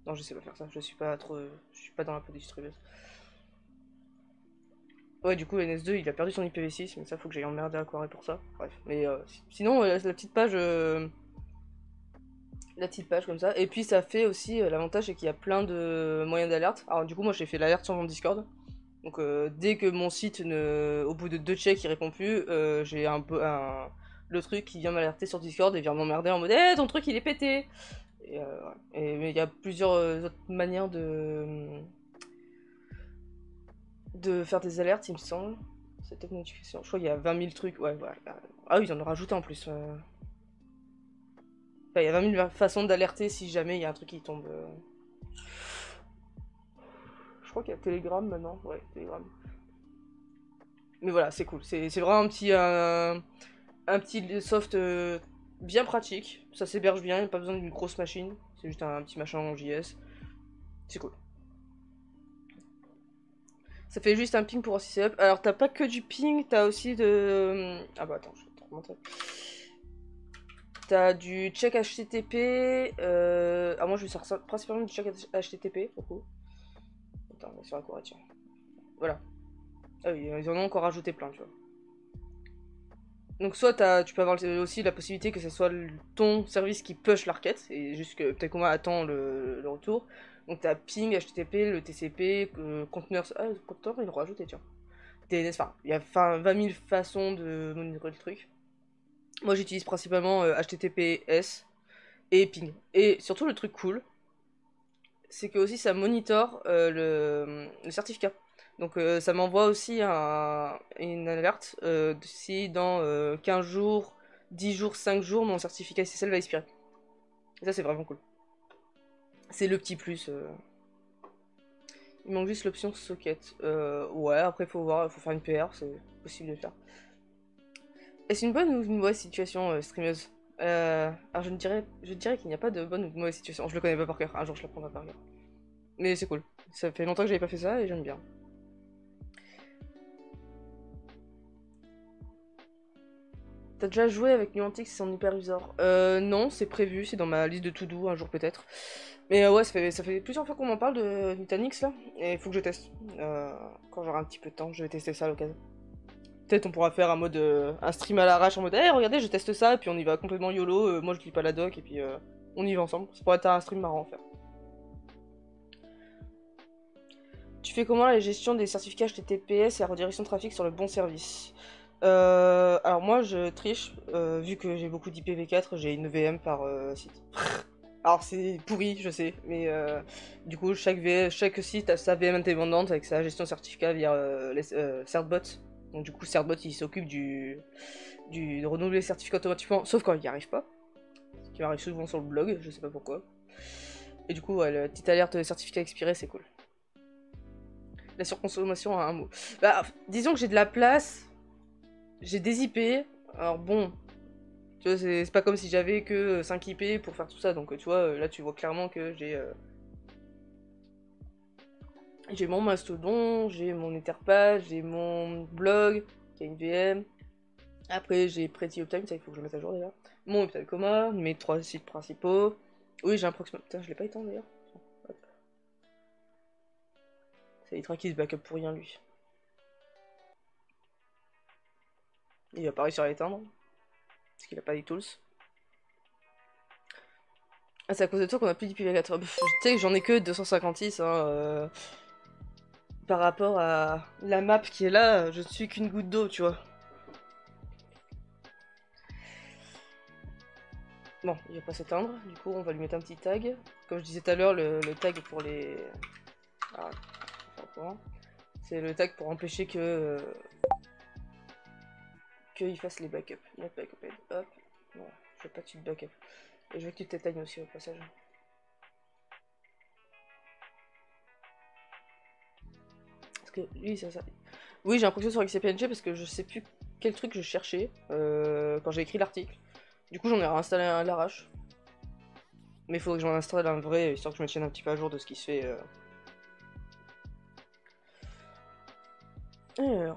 Non, je sais pas faire ça, je suis pas trop. Je suis pas dans la peau des distributeurs. Ouais, du coup, NS2 il a perdu son IPv6, mais ça faut que j'aille emmerder Aquaré pour ça. Bref, mais sinon, la petite page. La petite page comme ça. Et puis ça fait aussi l'avantage c'est qu'il y a plein de moyens d'alerte. Alors du coup moi j'ai fait l'alerte sur mon Discord. Donc dès que mon site au bout de 2 checks il répond plus, j'ai un peu le truc qui vient m'alerter sur Discord et vient m'emmerder en mode Eh ton truc il est pété. Et, mais il y a plusieurs autres manières de faire des alertes il me semble. Cette notification. Je crois qu'il y a 20 000 trucs. Ouais voilà. Ah oui ils en ont rajouté en plus. Enfin, il y a 20 000 façons d'alerter si jamais il y a un truc qui tombe. Je crois qu'il y a Telegram maintenant. Ouais, Telegram. Mais voilà, c'est cool. C'est vraiment un petit soft bien pratique. Ça s'héberge bien, il n'y a pas besoin d'une grosse machine. C'est juste un petit machin en JS. C'est cool. Ça fait juste un ping pour aussi up. Alors t'as pas que du ping, t'as aussi de. Ah bah attends, je vais te remontrer. T'as du check HTTP. Ah moi je vais sortir principalement du check HTTP pour coup. Attends, on va sur la courrier, tiens. Voilà. Ah oui, ils en ont encore rajouté plein, tu vois. Donc soit tu peux avoir aussi la possibilité que ce soit ton service qui push la requête, et juste que peut-être qu'on attend le retour. Donc t'as ping, HTTP, le TCP, conteneur... Ah, le conteneur, ils l'ont rajouté, tiens. DNS, enfin, il y a 20 000 façons de monitorer le truc. Moi j'utilise principalement HTTPS et ping. Et surtout le truc cool, c'est que aussi ça monitore le certificat. Donc ça m'envoie aussi une alerte si dans 15 jours, 10 jours, 5 jours, mon certificat SSL va expirer. Et ça c'est vraiment cool. C'est le petit plus. Il manque juste l'option socket. Ouais, après faut voir, faut faire une PR, c'est possible de le faire. Est-ce une bonne ou une mauvaise situation streameuse alors je dirais qu'il n'y a pas de bonne ou de mauvaise situation. Je le connais pas par cœur, un jour je l'apprendrai par cœur. Mais c'est cool. Ça fait longtemps que j'avais pas fait ça et j'aime bien. T'as déjà joué avec Nuantic, c'est en hyperviseur? Non, c'est prévu, c'est dans ma liste de to-do, un jour peut-être. Mais ouais, ça fait plusieurs fois qu'on m'en parle de Nutanix là, et il faut que je teste. Quand j'aurai un petit peu de temps, je vais tester ça à l'occasion. Peut-être on pourra faire un stream à l'arrache en mode hey, regardez, je teste ça, et puis on y va complètement YOLO, moi je lis pas la doc, et puis on y va ensemble. Ça pourrait être un stream marrant à faire. Tu fais comment la gestion des certificats HTTPS et la redirection de trafic sur le bon service? Alors moi je triche, vu que j'ai beaucoup d'IPv4, j'ai une VM par site. Alors c'est pourri, je sais, mais du coup chaque site a sa VM indépendante avec sa gestion de certificat via les certbot. Donc du coup certbot il s'occupe de renouveler les certificats automatiquement, sauf quand il n'y arrive pas. Ce qui m'arrive souvent sur le blog, je sais pas pourquoi. Et du coup ouais, la petite alerte de certificat expiré c'est cool. La surconsommation a un mot. Bah disons que j'ai de la place, j'ai des IP, alors bon, tu vois, c'est pas comme si j'avais que 5 IP pour faire tout ça, donc tu vois, là tu vois clairement que j'ai mon Mastodon, j'ai mon Etherpad, j'ai mon blog, qui a une VM. Après j'ai Pretty Uptime, ça il faut que je le mette à jour d'ailleurs. Mon Uptime Coma, mes 3 sites principaux. Oui, j'ai un proxima. Putain, je l'ai pas éteint d'ailleurs. Hop. Ça y est tranquille, ce backup pour rien lui. Il va pas réussir à l'éteindre. Parce qu'il a pas les tools. Ah, c'est à cause de toi qu'on a plus d'IPv4. Tu sais que j'en ai que 256, hein. Par rapport à la map qui est là, je ne suis qu'une goutte d'eau, tu vois. Bon, il va pas s'éteindre, du coup on va lui mettre un petit tag. Comme je disais tout à l'heure, le tag pour les... Ah, c'est le tag pour empêcher qu'il fasse les backups. Not backup aid. Hop. Non, je veux pas que tu te backup. Et je veux que tu t'éteignes aussi au passage. Parce que lui, ça... Oui, j'ai un proxy sur XCPNG parce que je sais plus quel truc je cherchais quand j'ai écrit l'article. Du coup, j'en ai réinstallé un à l'arrache. Mais il faudrait que j'en installe un vrai, histoire que je me tienne un petit peu à jour de ce qui se fait. Alors...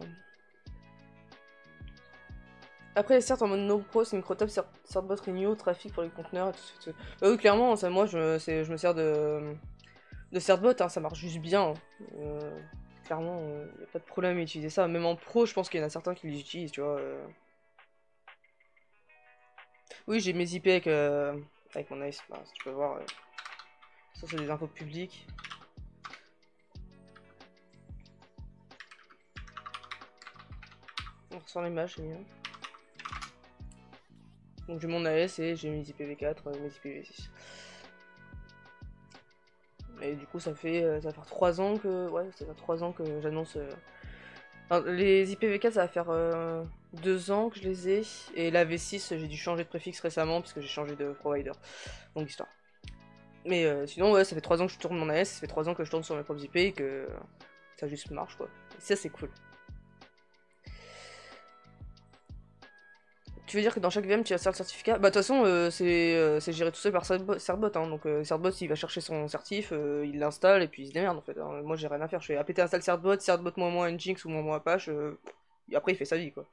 Après, certes, en mode no pro, c'est microtop, certbot renew, trafic pour les conteneurs et tout ça. Bah oui, clairement, ça, moi, je me sers de certbot, hein, ça marche juste bien. Hein. Clairement, y a pas de problème à utiliser ça. Même en pro, je pense qu'il y en a certains qui les utilisent, tu vois. Oui, j'ai mes IP avec mon ACE, bah, si tu peux voir. Ça, c'est des infos publiques. On ressort l'image, c'est mieux. Donc j'ai mon AS et j'ai mes IPv4, mes IPv6. Et du coup ça va faire 3 ans que. Ouais, ça fait 3 ans que j'annonce. Enfin, les IPv4 ça va faire 2 ans que je les ai. Et la V6 j'ai dû changer de préfixe récemment parce que j'ai changé de provider. Donc histoire. Mais sinon ouais ça fait 3 ans que je tourne mon AS, ça fait 3 ans que je tourne sur mes propres IP et que ça juste marche quoi. Et ça c'est cool. Tu veux dire que dans chaque VM tu installes le certificat? Bah de toute façon c'est géré tout seul par Certbot hein. Donc Certbot il va chercher son certif, il l'installe et puis il se démerde en fait. Hein. Moi j'ai rien à faire, je fais apt install Certbot, Certbot moins Nginx ou moins Apache, et après il fait sa vie quoi.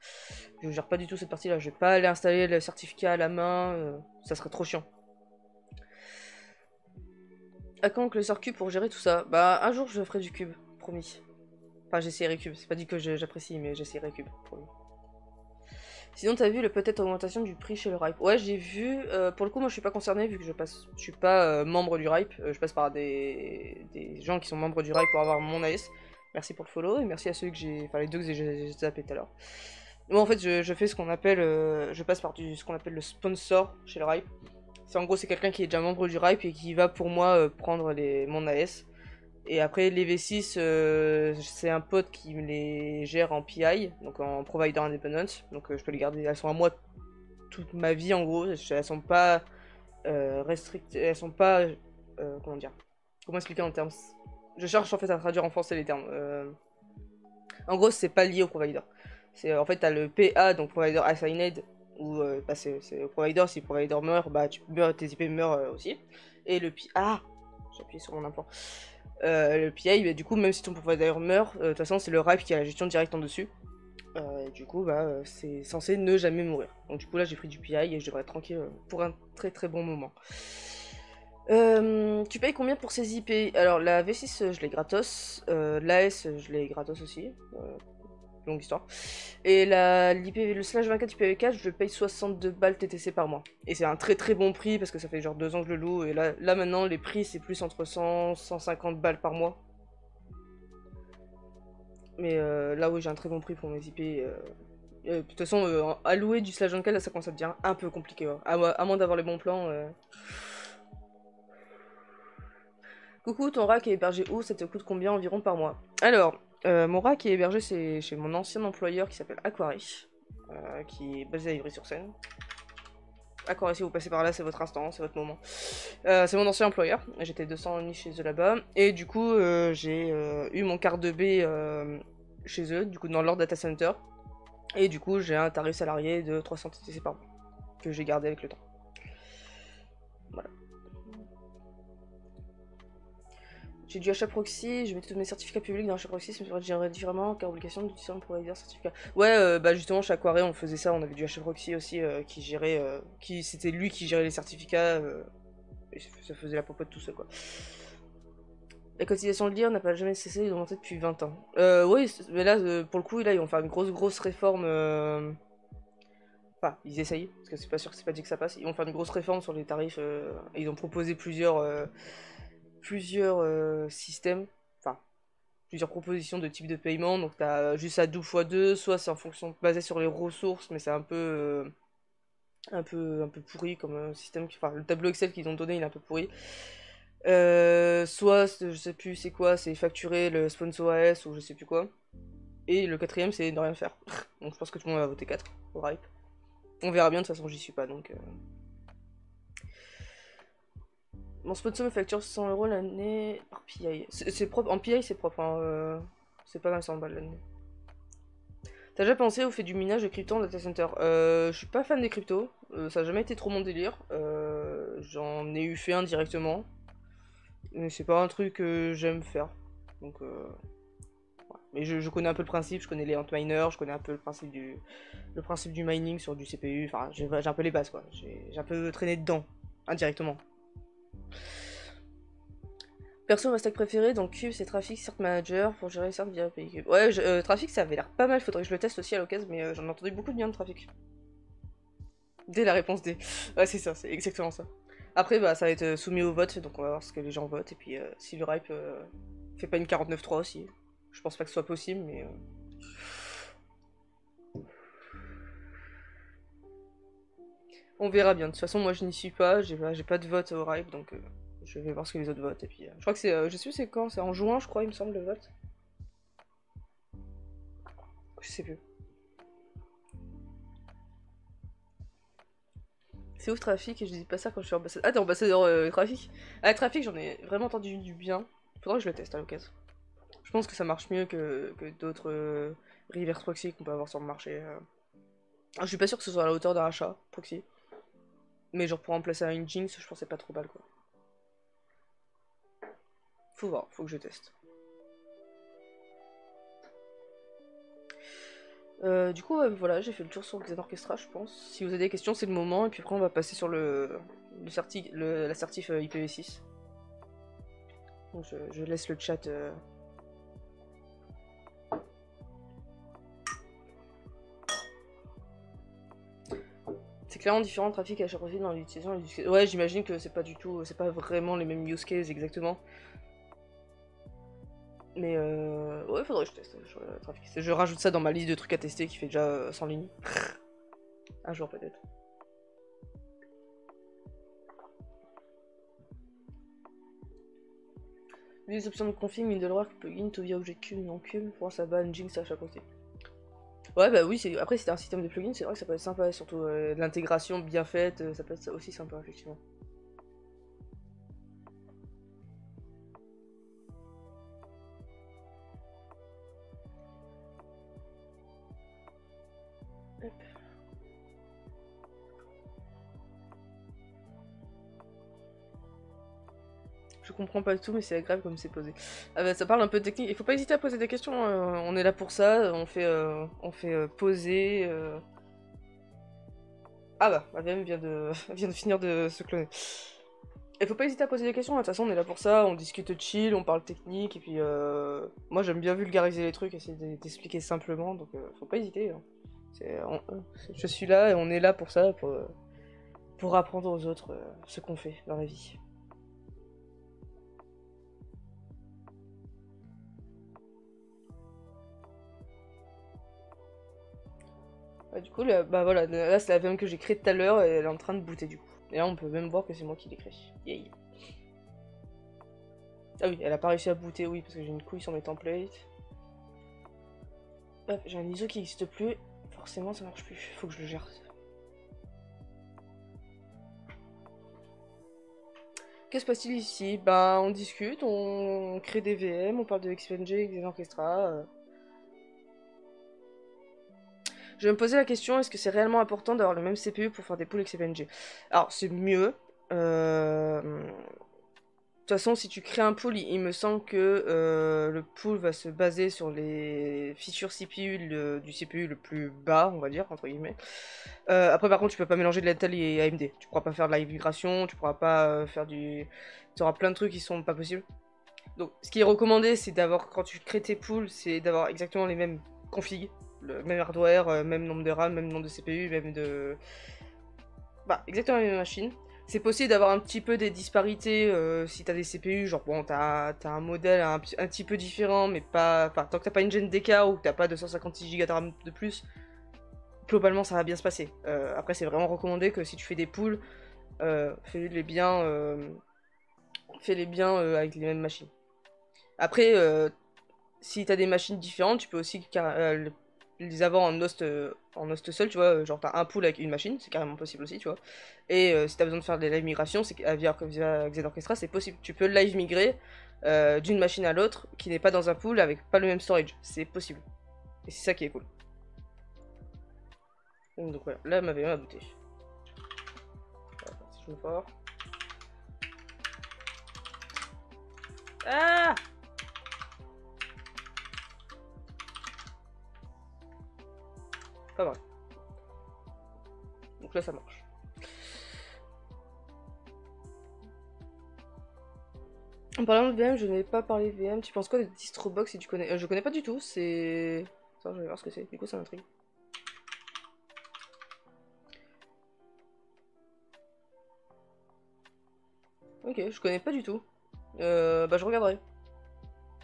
Je gère pas du tout cette partie là, je vais pas aller installer le certificat à la main, ça serait trop chiant. À quand que le sort cube pour gérer tout ça? Bah un jour je ferai du cube, promis. Enfin j'essaierai cube, c'est pas dit que j'apprécie mais j'essaierai cube, promis. Sinon, t'as vu le peut-être augmentation du prix chez le Ripe? Ouais, j'ai vu. Pour le coup, moi, je suis pas concerné vu que je suis pas membre du Ripe. Je passe par des gens qui sont membres du Ripe pour avoir mon AS. Merci pour le follow et merci à ceux que j'ai, enfin les deux que j'ai zappé tout à l'heure. Moi, en fait, je fais ce qu'on appelle, je passe par ce qu'on appelle le sponsor chez le Ripe. C'est en gros, c'est quelqu'un qui est déjà membre du Ripe et qui va pour moi prendre mon AS. Et après, les V6, c'est un pote qui me les gère en PI, donc en Provider Independent. Donc je peux les garder, elles sont à moi toute ma vie en gros. Elles sont pas restrictées, elles sont pas. Comment dire? Comment expliquer en termes? Je cherche en fait à traduire en français les termes. En gros, c'est pas lié au provider. En fait, t'as le PA, donc Provider Assigned, où bah, c'est au provider, si le provider meurt, bah tu meurs, tes IP meurent aussi. Et le PA. Ah, j'ai appuyé sur mon implant. Le PI, bah, du coup, même si ton provider meurt, de toute façon, c'est le RIPE qui a la gestion directe en dessus. Du coup, bah, c'est censé ne jamais mourir. Donc du coup là j'ai pris du PI et je devrais être tranquille pour un très très bon moment. Tu payes combien pour ces IP? Alors la V6 je l'ai gratos, l'AS je l'ai gratos aussi, longue histoire. Et l'IP, le slash 24 IPv4 je le paye 62 balles TTC par mois. Et c'est un très très bon prix parce que ça fait genre 2 ans que je le loue et là maintenant les prix c'est plus entre 100 150 balles par mois. Mais là oui j'ai un très bon prix pour mes IP. De toute façon, à louer du slash 24 là ça commence à devenir un peu compliqué. Ouais. À moins d'avoir les bons plans. Coucou, ton rack est hébergé où? Ça te coûte combien environ par mois? Alors, mon rack est hébergé c'est chez mon ancien employeur qui s'appelle Aquari, qui est basé à Ivry-sur-Seine. Aquari, si vous passez par là, c'est votre instant, c'est votre moment. C'est mon ancien employeur, j'étais 200 nuits chez eux là-bas, et du coup, j'ai eu mon quart de B chez eux, du coup, dans leur data center, et du coup, j'ai un tarif salarié de 300 TTC par mois, que j'ai gardé avec le temps. Voilà. J'ai du achat proxy, je mets tous mes certificats publics dans achat proxy, ça me gérerait différemment, car obligation de différents providers certificats. Ouais, bah justement, chez Aquaré, on faisait ça, on avait du achat proxy aussi qui gérait. C'était lui qui gérait les certificats, et ça faisait la popote tout ça, quoi. La cotisation de l'IR n'a pas jamais cessé d'augmenter depuis 20 ans. Oui, mais là, pour le coup, là, ils vont faire une grosse réforme. Enfin, ils essayent, parce que c'est pas sûr que c'est pas dit que ça passe. Ils vont faire une grosse réforme sur les tarifs. Et ils ont proposé plusieurs systèmes. Enfin, plusieurs propositions de type de paiement. Donc t'as juste à 12 x 2, soit c'est en fonction basé sur les ressources, mais c'est un peu pourri comme système. Enfin, le tableau Excel qu'ils ont donné, il est un peu pourri. Soit, je sais plus c'est quoi, c'est facturer le sponsor AS ou je sais plus quoi. Et le quatrième, c'est ne rien faire. Donc je pense que tout le monde va voter 4 au RIP. On verra bien, de toute façon, j'y suis pas donc. Mon sponsor me facture 100 euros l'année par PI. C'est propre, en PI c'est propre, hein, c'est pas mal 100 balles l'année. T'as déjà pensé au fait du minage de crypto en data center? Je suis pas fan des cryptos, ça a jamais été trop mon délire. J'en ai eu fait un directement, mais c'est pas un truc que j'aime faire. Donc, ouais. Mais je connais un peu le principe, je connais les antminers, je connais un peu le principe du mining sur du CPU, enfin j'ai un peu les bases quoi. J'ai un peu traîné dedans, indirectement. Perso, ma stack préférée, donc Cube, c'est Trafic, Cert Manager, pour gérer Cert via API Cube. Ouais, Trafic, ça avait l'air pas mal, faudrait que je le teste aussi à l'occasion, mais j'en ai entendu beaucoup de bien de Trafic. Dès la réponse D. Ouais, c'est ça, c'est exactement ça. Après, bah, ça va être soumis au vote, donc on va voir ce que les gens votent, et puis si le RIP fait pas une 49.3 aussi. Je pense pas que ce soit possible, mais... On verra bien. De toute façon, moi je n'y suis pas, j'ai pas de vote au RIP, donc je vais voir ce que les autres votent, et puis... je crois que c'est... je sais plus c'est quand, c'est en juin, je crois, il me semble, le vote. Je sais plus. C'est ouf Trafic et je dis pas ça quand je suis ambassadeur. Ah t'es ambassadeur Trafic? Ah Trafic j'en ai vraiment entendu du bien. Faudra que je le teste à l'occasion. Je pense que ça marche mieux que d'autres reverse proxy qu'on peut avoir sur le marché. Je suis pas sûr que ce soit à la hauteur d'un achat proxy. Mais genre pour remplacer un Nginx je pensais pas trop mal quoi. Faut voir, faut que je teste. Du coup voilà j'ai fait le tour sur Xen Orchestra je pense. Si vous avez des questions c'est le moment et puis après on va passer sur la certif IPv6. Donc je laisse le chat c'est clairement différent le trafic à chaque profil dans l'utilisation et l'utilisation. Ouais, j'imagine que c'est pas du tout, c'est pas vraiment les mêmes use cases exactement. Mais ouais, faudrait que je teste le trafic. Je rajoute ça dans ma liste de trucs à tester qui fait déjà 100 lignes. Un jour peut-être. Les options de config, middleware, plugin, to via object cube, non cube, pour ça bat Nginx à chaque côté. Ouais, bah oui, après si t'as un système de plugin, c'est vrai que ça peut être sympa, surtout de l'intégration bien faite, ça peut être aussi sympa, effectivement. Hop. Je comprends pas tout, mais c'est agréable comme c'est posé. Ah bah, ça parle un peu de technique. Il faut pas hésiter à poser des questions. On est là pour ça. On fait poser. Ah bah, ma VM vient de... vient de finir de se cloner. Il faut pas hésiter à poser des questions. De toute façon, on est là pour ça. On discute chill, on parle technique. Et puis, moi, j'aime bien vulgariser les trucs, essayer d'expliquer simplement. Donc, faut pas hésiter. Hein. Je suis là et on est là pour ça, pour apprendre aux autres ce qu'on fait dans la vie. Du coup, là, bah voilà, là c'est la VM que j'ai créée tout à l'heure et elle est en train de booter du coup. Et là on peut même voir que c'est moi qui l'ai créée. Yay. Ah oui, elle a pas réussi à booter, oui, parce que j'ai une couille sur mes templates. Hop, j'ai un ISO qui n'existe plus. Forcément ça marche plus, faut que je le gère. Que se passe-t-il ici? Bah on discute, on crée des VM, on parle de XPNG, des orchestras. Je vais me poser la question, est-ce que c'est réellement important d'avoir le même CPU pour faire des pools XPNG? Alors, c'est mieux. De toute façon, si tu crées un pool, il me semble que le pool va se baser sur les features CPU du CPU le plus bas, on va dire, entre guillemets. Après, par contre, tu peux pas mélanger de l'Intel et AMD. Tu pourras pas faire de la migration, tu pourras pas faire du... Tu auras plein de trucs qui sont pas possibles. Donc, ce qui est recommandé, c'est d'avoir, quand tu crées tes pools, c'est d'avoir exactement les mêmes configs, le même hardware, même nombre de RAM, même nombre de CPU, même de... Bah, exactement la même machine. C'est possible d'avoir un petit peu des disparités si t'as des CPU, genre bon, t'as un modèle un petit peu différent, mais pas... Enfin, tant que t'as pas une gêne d'écart ou que t'as pas 256 Go de RAM de plus, globalement ça va bien se passer. Après, c'est vraiment recommandé que si tu fais des pools, fais-les bien, fais-les bien avec les mêmes machines. Après, si t'as des machines différentes, tu peux aussi les avoir en host seul, tu vois, genre t'as un pool avec une machine, c'est carrément possible aussi, tu vois. Et si t'as besoin de faire des live migrations, via Xenorchestra, c'est possible. Tu peux live migrer d'une machine à l'autre qui n'est pas dans un pool avec pas le même storage, c'est possible. Et c'est ça qui est cool. Donc voilà, là ma VM a booté. Si je me fort. Ah! Pas vrai. Donc là ça marche. En parlant de VM, je n'ai pas parlé de VM. Tu penses quoi de Distrobox si tu connais? Je connais pas du tout, c'est... Attends, je vais voir ce que c'est. Du coup, ça m'intrigue. Ok, je connais pas du tout. Bah, je regarderai.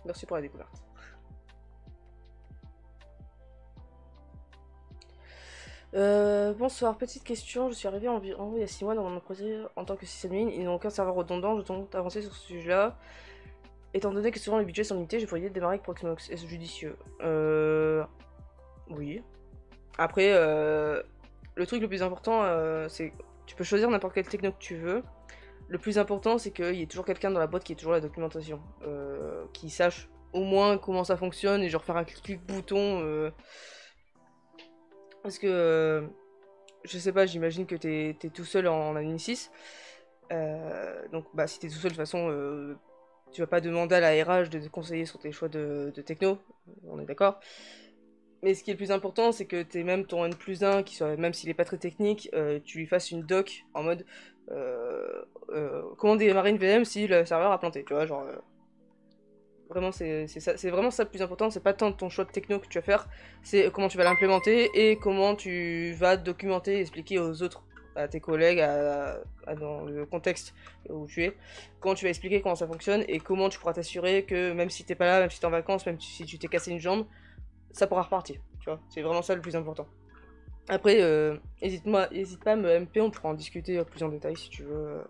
Merci pour la découverte. Bonsoir, petite question. Je suis arrivée environ il y a 6 mois dans mon projet en tant que sysadmin. Ils n'ont aucun serveur redondant. Je tente d'avancer sur ce sujet-là. Étant donné que souvent les budgets sont limités, je pourrais démarrer avec Proxmox. Est-ce judicieux? Oui. Après, le truc le plus important, c'est tu peux choisir n'importe quelle techno que tu veux. Le plus important, c'est qu'il y ait toujours quelqu'un dans la boîte qui ait toujours la documentation, qui sache au moins comment ça fonctionne et genre faire un clic bouton. Parce que je sais pas, j'imagine que t'es tout seul en admin 6. Donc bah si t'es tout seul, de toute façon, tu vas pas demander à la RH de te conseiller sur tes choix de techno, on est d'accord. Mais ce qui est le plus important, c'est que t'aies même ton N+1, qui soit, même s'il est pas très technique, tu lui fasses une doc en mode comment démarrer une VM si le serveur a planté, tu vois, genre vraiment c'est vraiment ça le plus important, c'est pas tant ton choix de techno que tu vas faire, c'est comment tu vas l'implémenter et comment tu vas documenter et expliquer aux autres, à tes collègues, dans le contexte où tu es, comment tu vas expliquer comment ça fonctionne et comment tu pourras t'assurer que même si t'es pas là, même si t'es en vacances, même si tu t'es cassé une jambe, ça pourra repartir, tu vois, c'est vraiment ça le plus important. Après, hésite pas à me MP, on pourra en discuter plus en détail si tu veux.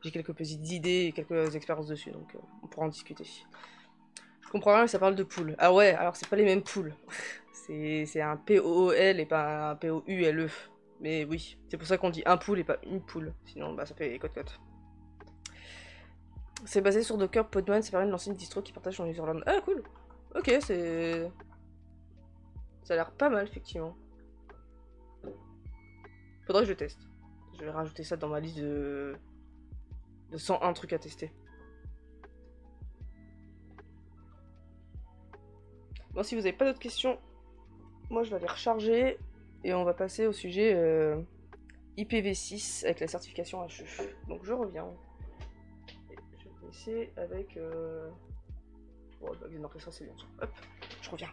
J'ai quelques petites idées et quelques expériences dessus, donc on pourra en discuter. Je comprends rien que ça parle de pool. Ah ouais, alors c'est pas les mêmes pools. C'est un POOL et pas un POULE. Mais oui, c'est pour ça qu'on dit un pool et pas une pool. Sinon, bah ça fait cote-cote. C'est basé sur Docker, Podman, c'est pareil de l'ancienne distro qui partage son userland. Ah cool. Ok, c'est... Ça a l'air pas mal, effectivement. Faudrait que je teste. Je vais rajouter ça dans ma liste de 101 trucs à tester. Bon, si vous n'avez pas d'autres questions, moi je vais aller recharger et on va passer au sujet IPv6 avec la certification HE. Donc je reviens. Et je vais essayer avec. Bon, bah, bien ça c'est bien sûr. Hop, je reviens.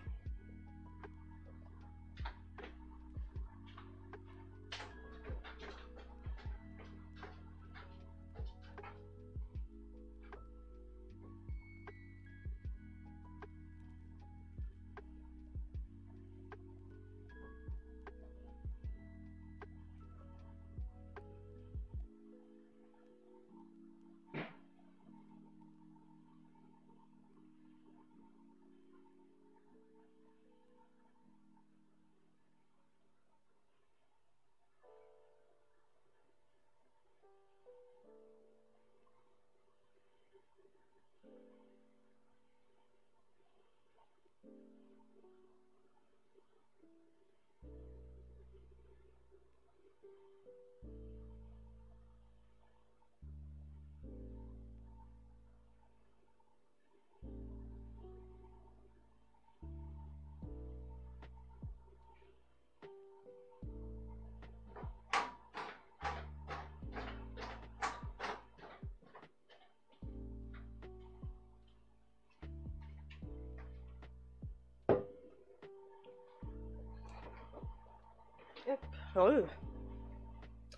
Hop. Alors,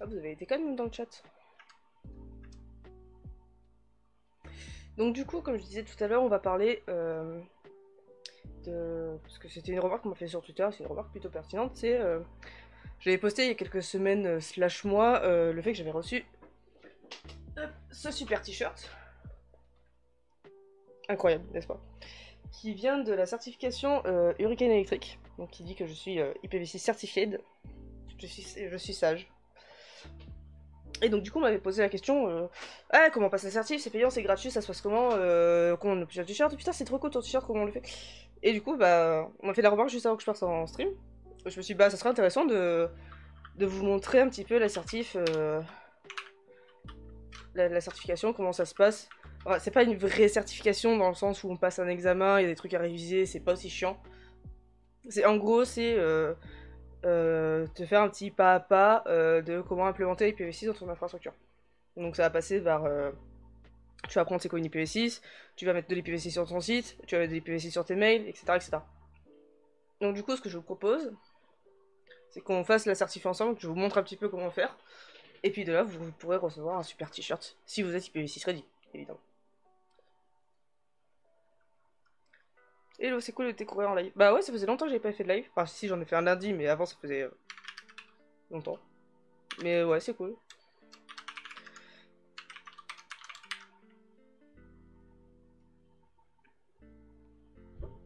ah, vous avez été quand même dans le chat. Donc du coup, comme je disais tout à l'heure, on va parler de... Parce que c'était une remarque qu'on m'a fait sur Twitter, c'est une remarque plutôt pertinente, c'est... J'avais posté il y a quelques semaines, slash mois, le fait que j'avais reçu ce super t-shirt. Incroyable, n'est-ce pas? Qui vient de la certification Hurricane Electric, donc qui dit que je suis IPv6 certified. Je suis sage. Et donc du coup on m'avait posé la question ah comment passer la certif, c'est payant, c'est gratuit, ça se passe comment on obtient le t-shirt, putain c'est trop cool ton t-shirt, comment on le fait. Et du coup bah on m'a fait la remarque juste avant que je parte en stream. Je me suis dit bah ça serait intéressant de vous montrer un petit peu la certif la certification, comment ça se passe. Enfin, c'est pas une vraie certification dans le sens où on passe un examen, il y a des trucs à réviser, c'est pas aussi chiant. C'est en gros c'est te faire un petit pas à pas de comment implémenter IPv6 dans ton infrastructure. Donc ça va passer par... tu vas apprendre c'est quoi une IPv6, tu vas mettre de l'IPv6 sur ton site, tu vas mettre de l'IPv6 sur tes mails, etc., etc. Donc du coup ce que je vous propose, c'est qu'on fasse la certif ensemble, que je vous montre un petit peu comment faire, et puis de là vous pourrez recevoir un super t-shirt, si vous êtes IPv6 ready, évidemment. Hello, c'est cool de découvrir en live. Bah ouais, ça faisait longtemps que j'avais pas fait de live. Enfin si, j'en ai fait un lundi, mais avant ça faisait longtemps. Mais ouais, c'est cool.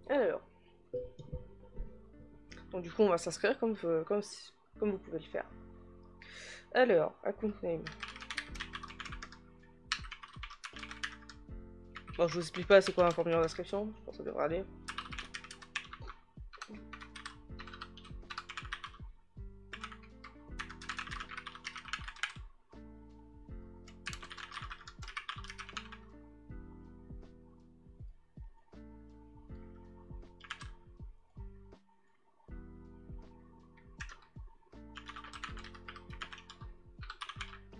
Alors. Donc du coup, on va s'inscrire comme vous pouvez le faire. Alors, account name. Bon, je vous explique pas c'est quoi un formulaire d'inscription, je pense que ça devrait aller.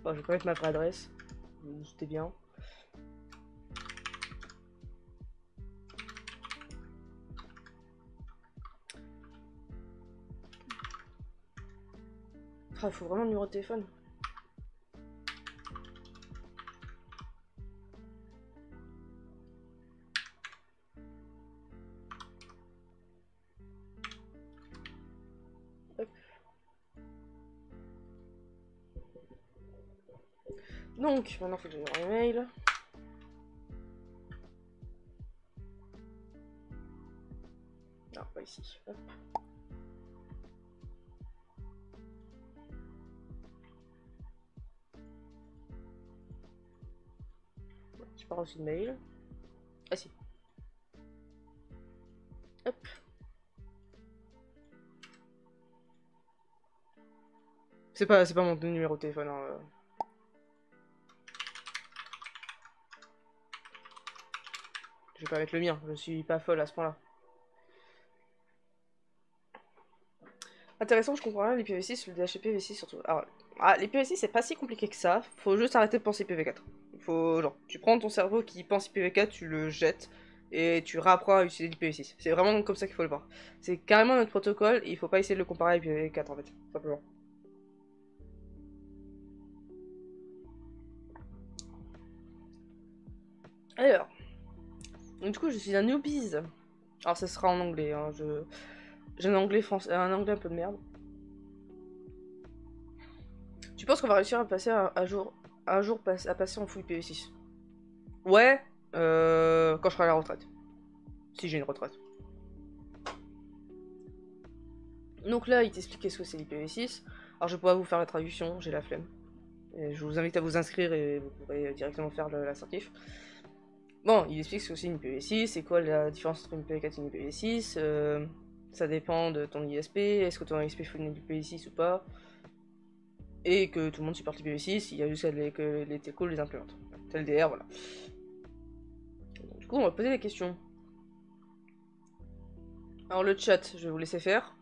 Bon, je vais pas mettre ma vraie adresse, vous vous doutez bien. Ah, faut vraiment le numéro de téléphone. Hop. Donc, maintenant faut que j'aille dans les mails. Non, pas ici. Hop. J'ai pas reçu de mail. Ah si. Hop. C'est pas mon numéro de téléphone. Hein. Je vais pas mettre le mien, je suis pas folle à ce point-là. Intéressant, je comprends rien, l'IPv6, le DHCP-V6 surtout. Alors, l'IPv6 c'est pas si compliqué que ça, faut juste arrêter de penser IPv4. Faut, genre, tu prends ton cerveau qui pense IPv4, tu le jettes, et tu réapprends à utiliser l'IPv6. C'est vraiment comme ça qu'il faut le voir. C'est carrément notre protocole, et il faut pas essayer de le comparer à IPv4 en fait, simplement. Alors, donc, du coup je suis un newbies. Alors ça sera en anglais, hein, j'ai un anglais français, un anglais un peu de merde. Tu penses qu'on va réussir à passer à passer en full IPv6? Ouais, quand je serai à la retraite. Si j'ai une retraite. Donc là, il t'explique qu'est-ce que c'est l'IPv6. Alors je vais pas vous faire la traduction, j'ai la flemme. Et je vous invite à vous inscrire et vous pourrez directement faire l'assertif. Bon, il explique ce que c'est une IPv6, c'est quoi la différence entre une IPv4 et une IPv6. Ça dépend de ton ISP, est-ce que ton ISP fait une IPv6 ou pas. Et que tout le monde supporte l'IPv6, il y a juste que les telcos les implémentent. TLDR, voilà. Du coup, on va poser des questions. Alors le chat, je vais vous laisser faire.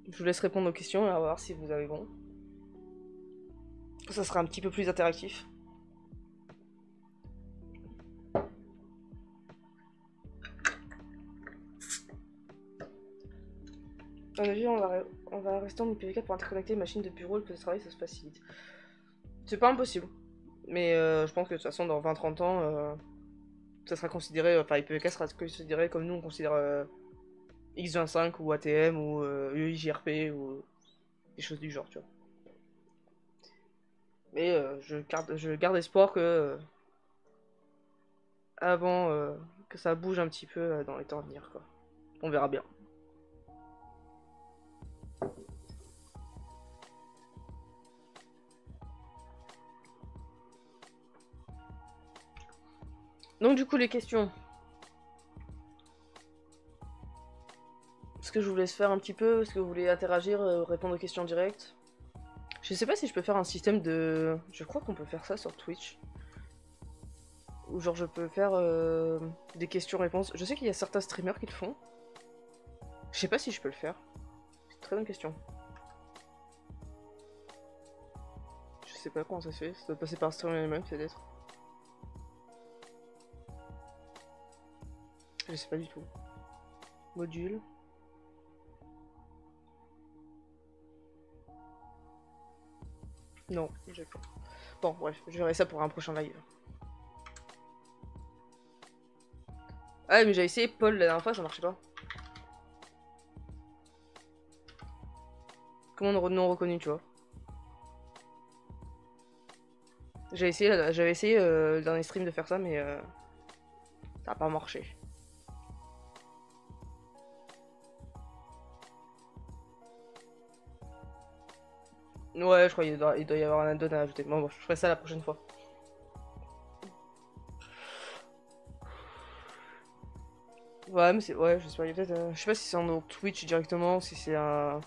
Je vous laisse répondre aux questions et on va voir si vous avez bon. Ça sera un petit peu plus interactif. À mon avis, on va rester en IPv4 pour interconnecter les machines de bureau, le travail, ça se facilite. C'est pas impossible. Mais je pense que de toute façon, dans 20-30 ans, ça sera considéré, enfin IPv4 sera considéré comme nous on considère X25 ou ATM ou EIGRP ou des choses du genre, tu vois. Mais je garde espoir que avant que ça bouge un petit peu dans les temps à venir, quoi. On verra bien. Donc du coup les questions. Est-ce que je vous laisse faire un petit peu? Est-ce que vous voulez interagir, répondre aux questions directes? Je sais pas si je peux faire un système de... Je crois qu'on peut faire ça sur Twitch. Ou genre je peux faire des questions-réponses. Je sais qu'il y a certains streamers qui le font. Je sais pas si je peux le faire. C'est une très bonne question. Je sais pas comment ça se fait. Ça doit passer par Stream Element peut-être. Je sais pas du tout. Module. Non, j'ai pas. Bon, bref, je verrai ça pour un prochain live. Ah, mais j'ai essayé Paul la dernière fois, ça marchait pas. Comment non reconnu, tu vois. J'avais essayé le dernier stream de faire ça, mais ça a pas marché. Ouais, je crois qu'il doit y avoir un add-on à ajouter. Bon, je ferai ça la prochaine fois. Ouais, mais c'est. Ouais, je sais pas, il y a peut-être. Je sais pas si c'est en Twitch directement, si c'est un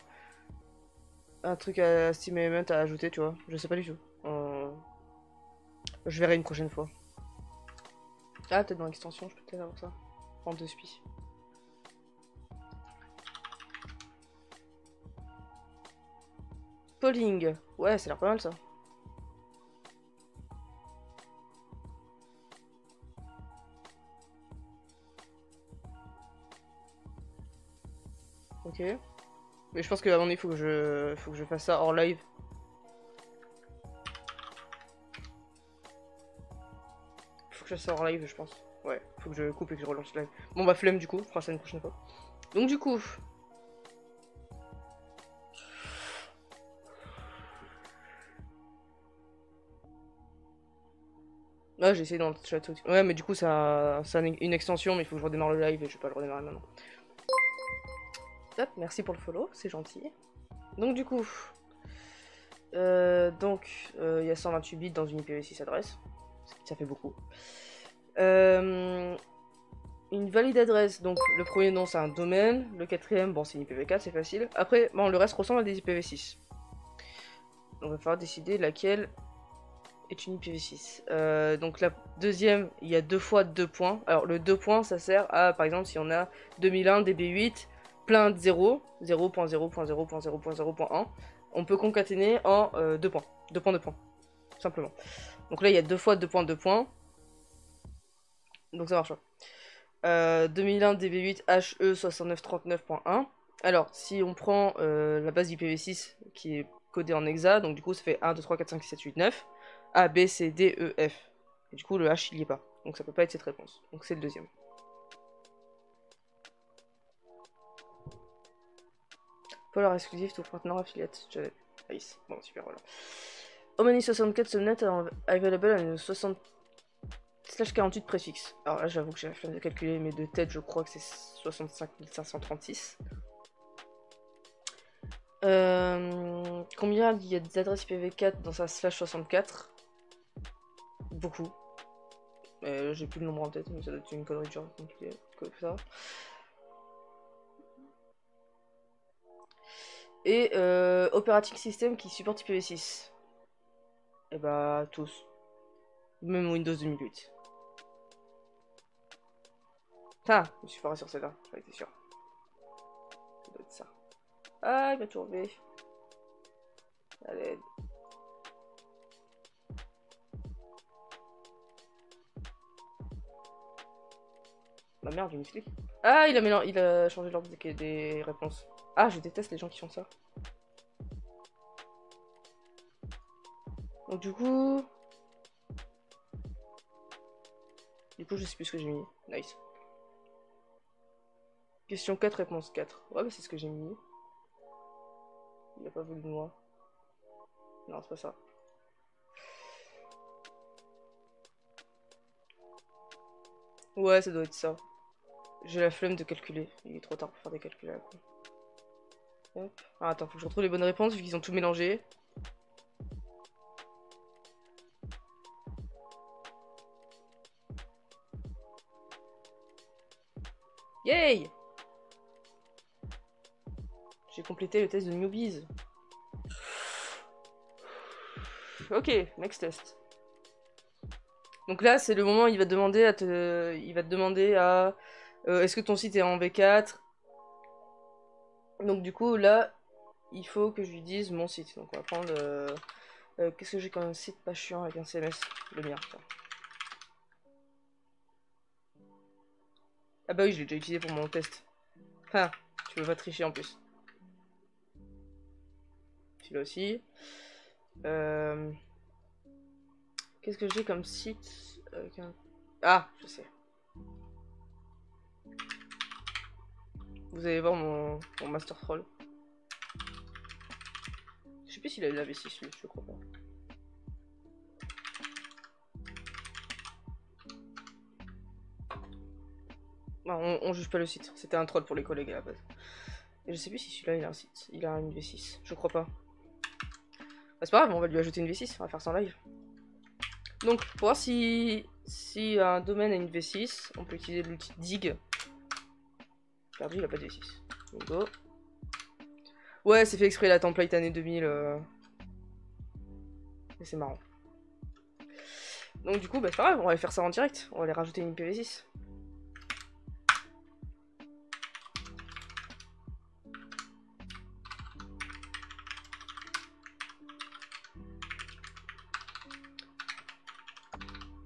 truc à Steam Element à ajouter, tu vois. Je sais pas du tout. Je verrai une prochaine fois. Ah, peut-être dans l'extension, je peux peut-être avoir ça. En 2 spi. Polling. Ouais, ça a l'air pas mal ça. Ok. Mais je pense qu'à mon avis, faut que je fasse ça hors live. Faut que je fasse ça hors live, je pense. Ouais, faut que je coupe et que je relance le live. Bon, bah, flemme du coup, on fera ça une prochaine fois. Donc, du coup. Ah, j'ai essayé dans le chat. Ouais, mais du coup, ça a une extension, mais il faut que je redémarre le live et je vais pas le redémarrer maintenant. Hop, merci pour le follow, c'est gentil. Donc, du coup. Il y a 128 bits dans une IPv6 adresse. Ça fait beaucoup. Une valide adresse, donc le premier nom c'est un domaine, le quatrième, bon c'est une IPv4, c'est facile. Après, bon, le reste ressemble à des IPv6. Donc il va falloir décider laquelle est une IPv6. Donc la deuxième, il y a 2 fois 2 points. Alors le 2 points, ça sert à, par exemple, si on a 2001 DB8, plein de 0, 0.0.0.0.0.1, on peut concaténer en 2 points. 2 points, 2 points. Tout simplement. Donc là, il y a 2 fois 2 points, 2 points. Donc ça marche pas. 2001 DB8 HE 6939.1. Alors, si on prend la base du PV6 qui est codée en hexa, donc du coup ça fait 1, 2, 3, 4, 5, 6, 7, 8, 9. A, B, C, D, E, F. Et du coup le H il y est pas. Donc ça peut pas être cette réponse. Donc c'est le deuxième. Polar exclusif to partner affiliate. J'avais. Nice. Bon, super, voilà. Omani 64 subnet available à 60/48 préfixe. Alors là, j'avoue que j'ai la flemme de calculer, mais de tête, je crois que c'est 65 536. Combien il y a d'adresses IPv4 dans sa slash 64? Beaucoup. J'ai plus le nombre en tête, mais ça doit être une connerie de genre compliquée comme ça. Et operating system qui supporte IPv6. Et bah tous. Même Windows 2008. Ah, je me suis foiré sur celle-là, j'en étais sûr. Ça doit être ça. Ah, il m'a tourné. Allez. Ma merde, il m'explique. Ah, il a changé l'ordre des réponses. Ah, je déteste les gens qui font ça. Donc du coup... je sais plus ce que j'ai mis. Nice. Question 4, réponse 4. Ouais, bah c'est ce que j'ai mis. Il a pas voulu de moi. Non, c'est pas ça. Ouais, ça doit être ça. J'ai la flemme de calculer. Il est trop tard pour faire des calculs là. Hop. Ah, attends, faut que je retrouve les bonnes réponses vu qu'ils ont tout mélangé. Yay! J'ai complété le test de Newbies. Ok, next test. Donc là, c'est le moment où il va te demander à est-ce que ton site est en V4? Donc du coup, là, il faut que je lui dise mon site. Donc on va prendre qu'est-ce que j'ai comme site pas chiant avec un CMS? Le mien, tiens. Ah bah oui, je l'ai déjà utilisé pour mon test. Ah, tu peux pas tricher en plus. Celui-là aussi. Qu'est-ce que j'ai comme site avec un... Ah, je sais. Vous allez voir mon Master Troll. Je sais plus s'il a eu la V6 lui, je crois pas. Non, on juge pas le site, c'était un troll pour les collègues à la base. Et je sais plus si celui-là il a un site, il a une V6, je crois pas. Bah, c'est pas grave, on va lui ajouter une V6, on va faire ça en live. Donc, pour voir si un domaine a une V6, on peut utiliser l'outil dig. Perdu, il a pas de V6. Donc, go. Ouais, c'est fait exprès la template année 2000. Et c'est marrant. Donc, du coup, bah, c'est pas grave, on va aller faire ça en direct. On va aller rajouter une IPv6.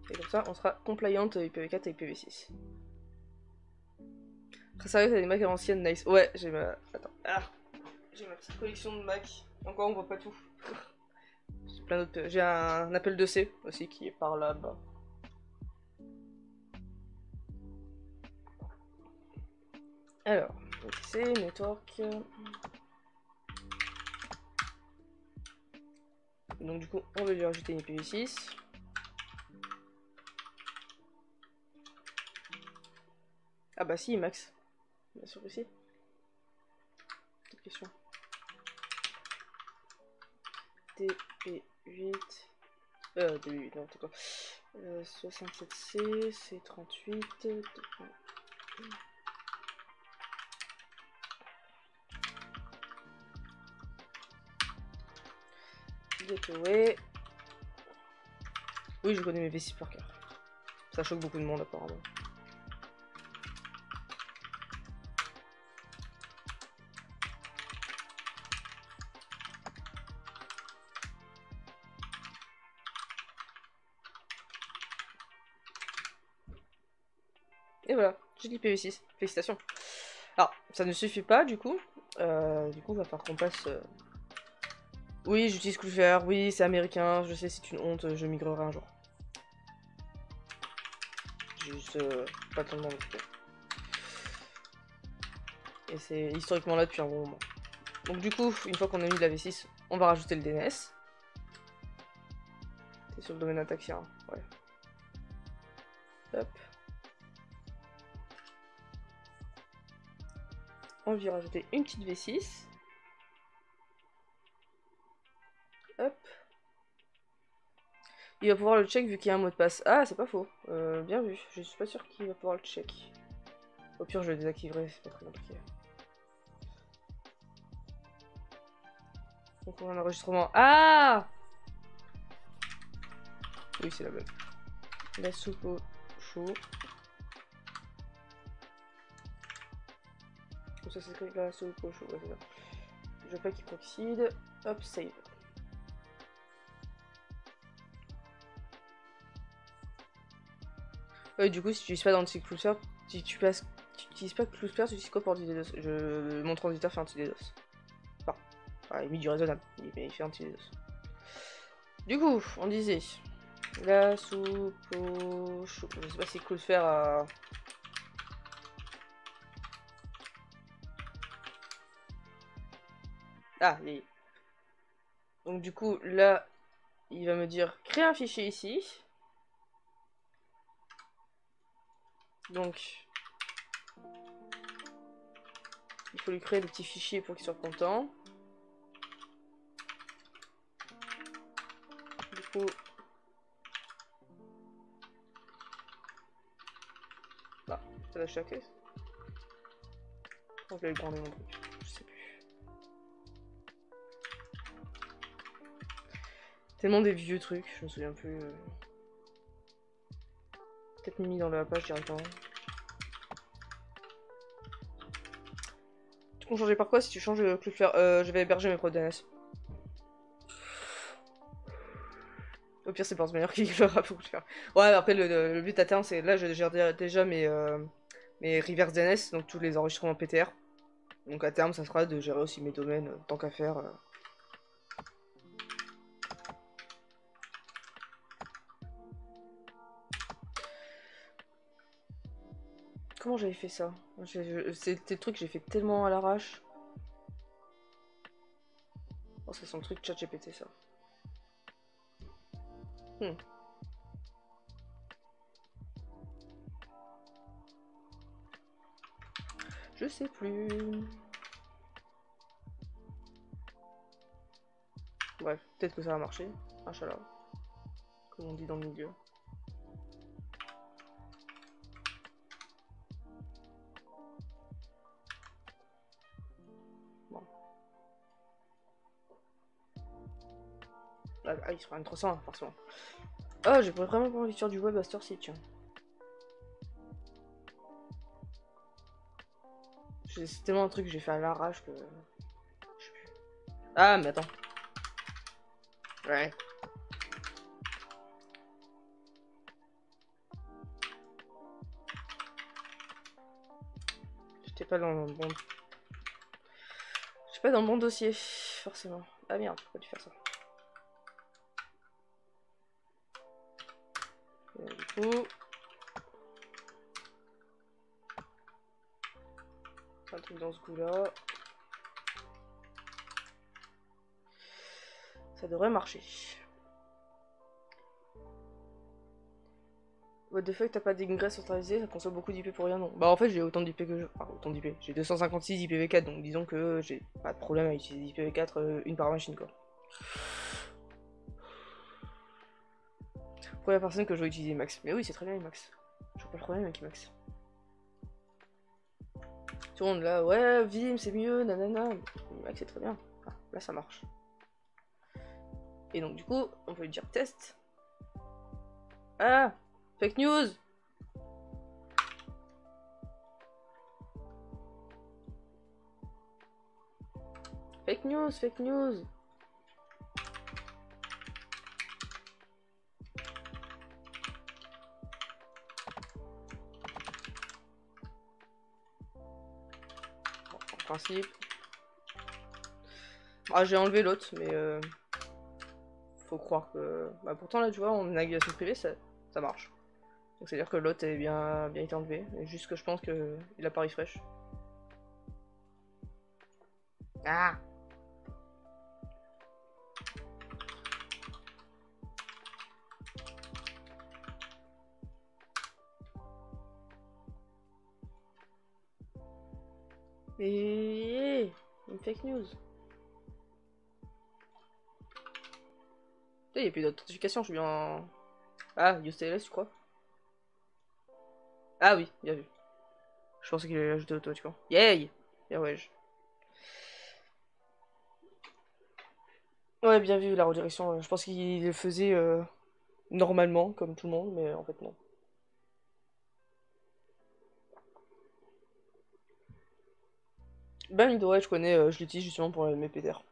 Et comme ça, on sera compliant IPv4 et IPv6. Très sérieux, t'as des Macs à l'ancienne, nice. Ouais, j'ai ma... Attends. Ah, j'ai ma petite collection de Mac. Encore, on voit pas tout. J'ai plein d'autres... J'ai un Apple IIc aussi qui est par là-bas. Alors, c'est network. Donc du coup, on va lui rajouter une IPv6. Ah bah si, Max. Bien sûr que si. Petite question. DP8... DP8, non, quoi. 67C, C38... Gateway... Oui, je connais mes V6 par cœur. Ça choque beaucoup de monde apparemment. Et voilà, j'ai l'IPv6. Félicitations. Alors, ça ne suffit pas du coup. Il va falloir qu'on passe... Oui, j'utilise Cloudflare, oui, c'est américain, je sais, c'est une honte, je migrerai un jour. J'ai juste pas le temps de m'en occuper. Et c'est historiquement là depuis un bon moment. Donc du coup, une fois qu'on a mis la V6, on va rajouter le DNS. C'est sur le domaine attaquien, ouais. Hop. On va rajouter une petite V6. Hop. Il va pouvoir le check vu qu'il y a un mot de passe. Ah, c'est pas faux. Bien vu. Je suis pas sûr qu'il va pouvoir le check. Au pire, je le désactiverai, c'est pas très compliqué. Donc on a un enregistrement. Ah! Oui, c'est la bonne. La soupe au chaud. Comme ça, c'est écrit la soupe au chaud. Ouais, c'est ça. Je veux pas qu'il proxide. Hop, save. Du coup, si tu utilises pas d'anti-cloudflare, si tu utilises pas Cloudflare, tu utilises quoi pour anti-DDoS? Mon transiteur fait anti-DDoS. Enfin, il a mis du raisonnable, mais il fait anti-DDoS. Du coup, on disait la soupe au chaud. Je sais pas si Cloudflare a... Ah, les... Donc du coup, là, il va me dire créer un fichier ici. Donc, il faut lui créer des petits fichiers pour qu'il soit content. Du coup... Ah, ça lâche la caisse. Je vais brander mon truc, je sais plus. Tellement des vieux trucs, je me souviens plus. Peut-être mis dans la page directement. Tu peux changer par quoi si tu changes Cloudflare? Je vais héberger mes prods DNS. Au pire, c'est Boards Manager qui le fera pour Cloudflare. Ouais, après, le but à terme, c'est là, je gère déjà mes reverse DNS, donc tous les enregistrements PTR. Donc à terme, ça sera de gérer aussi mes domaines, tant qu'à faire. Comment j'avais fait ça? C'est des trucs que j'ai fait tellement à l'arrache. Oh, c'est son truc ChatGPT, ça. Je sais plus. Bref, peut-être que ça va marcher. Inch'Allah. Comme on dit dans le milieu. Bon. Ah, il sera une 300, forcément. Ah, j'ai vraiment pas envie de faire du web à cette heure-ci, tiens. C'est tellement un truc que j'ai fait à l'arrache que... Je sais plus. Ah, mais attends. Ouais. J'étais pas dans le bon... J'étais pas dans le bon dossier, forcément. Ah merde, pourquoi tu fais ça? Et du coup... Un truc dans ce goût-là. Ça devrait marcher. What the fuck, t'as pas d'ingress centralisé, ça consomme beaucoup d'IP pour rien, non? Bah en fait j'ai autant d'IP que je... Enfin autant d'IP, j'ai 256 IPv4, donc disons que j'ai pas de problème à utiliser IPv4 une par machine quoi. Première personne que je vais utiliser Max. Mais oui c'est très bien Max. Je vois pas le problème avec Max. Tout le monde là, ouais Vim c'est mieux, nanana. Max c'est très bien. Ah, là ça marche. Et donc du coup, on peut lui dire test. Ah! Fake news! Fake news, fake news! principe. Ah, j'ai enlevé l'autre, mais faut croire que... Bah, pourtant, là, tu vois, en navigation privée, ça marche. Donc, c'est-à-dire que l'autre est bien été enlevé. Et juste que je pense qu'il a pas refresh. Ah! Et une fake news. Il n'y a plus d'authentification, je suis bien en... Ah, USTLS, je crois. Ah oui, bien vu. Je pensais qu'il allait ajouter automatiquement. Yay! Bien ouais. Ouais, bien vu la redirection. Je pense qu'il le faisait normalement, comme tout le monde, mais en fait non. Ben, ouais, je connais, je l'utilise justement pour mes PTR.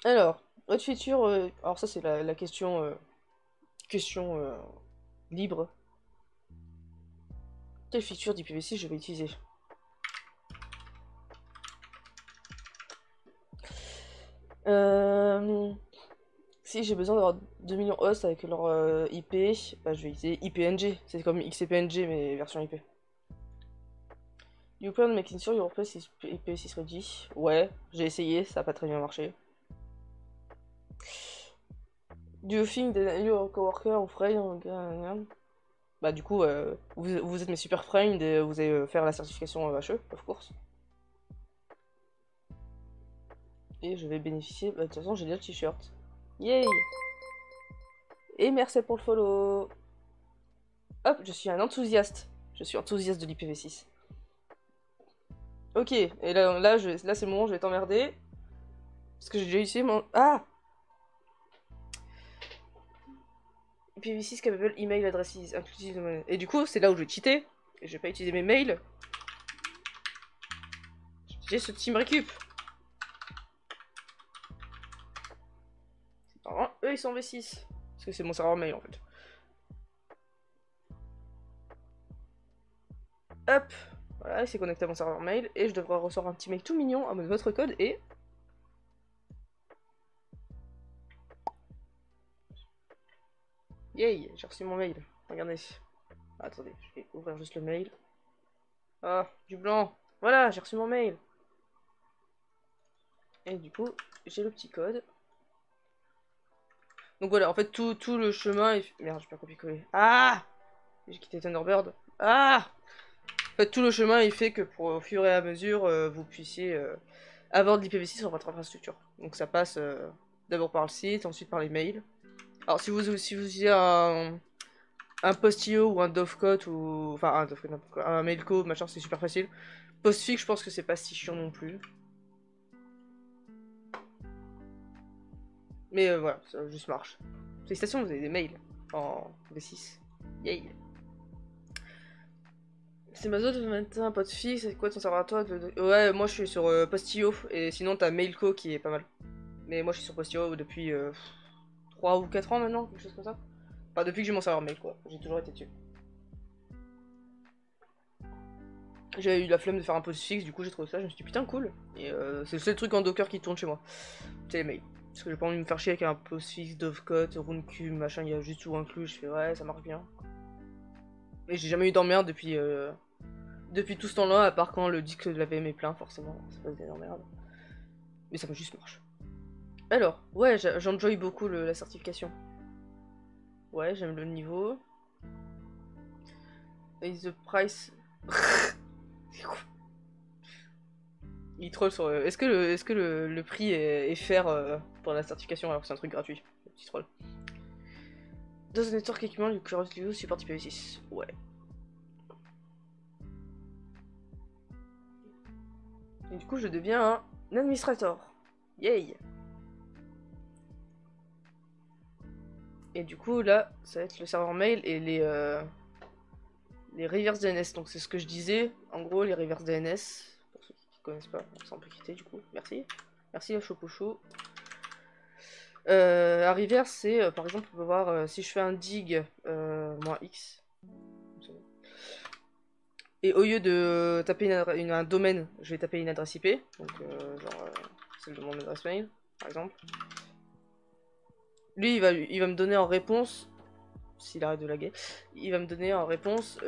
Alors, autre feature, alors ça c'est la question, libre. Quelle feature d'IPv6 je vais utiliser? Si j'ai besoin d'avoir 2 millions hosts avec leur IP, bah, je vais utiliser IPNG. C'est comme XCPNG mais version IP. You plan on making sure your place is IPv6 ready. Ouais, j'ai essayé, ça a pas très bien marché. Do you think that your coworker ou friend... Bah du coup, vous êtes mes super friends et vous allez faire la certification HE, of course. Et je vais bénéficier... Bah de toute façon, j'ai déjà le t-shirt. Yay! Et merci pour le follow. Hop, je suis un enthousiaste. Je suis enthousiaste de l'IPv6. Ok, et là c'est le moment où je vais t'emmerder. Parce que j'ai déjà utilisé mon... Ah! IPv6 capable email addresses inclusive de... Et du coup, c'est là où je vais cheater. Et je vais pas utiliser mes mails. J'ai ce team récup. Alors, eux ils sont en V6. Parce que c'est mon serveur mail en fait. Hop! Voilà, il s'est connecté à mon serveur mail. Et je devrais recevoir un petit mail tout mignon en mode votre code et... Yay! J'ai reçu mon mail. Regardez. Attendez, je vais ouvrir juste le mail. Ah, du blanc. Voilà, j'ai reçu mon mail. Et du coup, j'ai le petit code. Donc voilà, en fait, tout le chemin est... Merde, j'ai pas copié-coller. Ah! J'ai quitté Thunderbird. Ah! En fait, tout le chemin est fait que pour au fur et à mesure, vous puissiez avoir de l'IPv6 sur votre infrastructure. Donc ça passe d'abord par le site, ensuite par les mails. Alors si vous utilisez un Postio ou un Dovecot ou... Enfin, un Dovecot, n'importe quoi, un Mailco, machin, c'est super facile. Postfix, je pense que c'est pas si chiant non plus. Mais voilà, ça juste marche. Félicitations, vous avez des mails en V6. Yay! C'est ma zone de matin, un pote fixe, c'est quoi ton serveur à toi Ouais, moi je suis sur Postio, et sinon t'as Mailco qui est pas mal. Mais moi je suis sur Postio depuis 3 ou 4 ans maintenant, quelque chose comme ça. Enfin, depuis que j'ai mon serveur mail, quoi. J'ai toujours été dessus. J'ai eu la flemme de faire un post fixe, du coup j'ai trouvé ça, je me suis dit putain cool. Et c'est le seul truc en Docker qui tourne chez moi. C'est les mails. Parce que j'ai pas envie de me faire chier avec un post fixe, Dovecot, Runecube, machin, il y a juste tout inclus, je fais ouais, ça marche bien. Et j'ai jamais eu d'emmerde depuis tout ce temps-là, à part quand le disque de la VM est plein, forcément, ça passe des emmerdes. Mais ça juste marche. Alors, ouais, j'enjoy beaucoup la certification. Ouais, j'aime le niveau. Et the price... Il troll sur... Est-ce que le prix est fair pour la certification alors que c'est un truc gratuit? Le petit troll. Dans un network équipement, le currently use support IPv6. Ouais. Et du coup, je deviens un administrateur. Yay! Et du coup, là, ça va être le serveur mail et les reverse DNS. Donc, c'est ce que je disais. En gros, les reverse DNS, pour ceux qui ne connaissent pas, ça on peut quitter du coup. Merci. Merci à Chopocho. À reverse, c'est par exemple, on peut voir si je fais un dig -x. Et au lieu de taper un domaine, je vais taper une adresse IP. Donc, celle de mon adresse mail, par exemple. Lui, il va me donner en réponse, s'il arrête de laguer, il va me donner en réponse.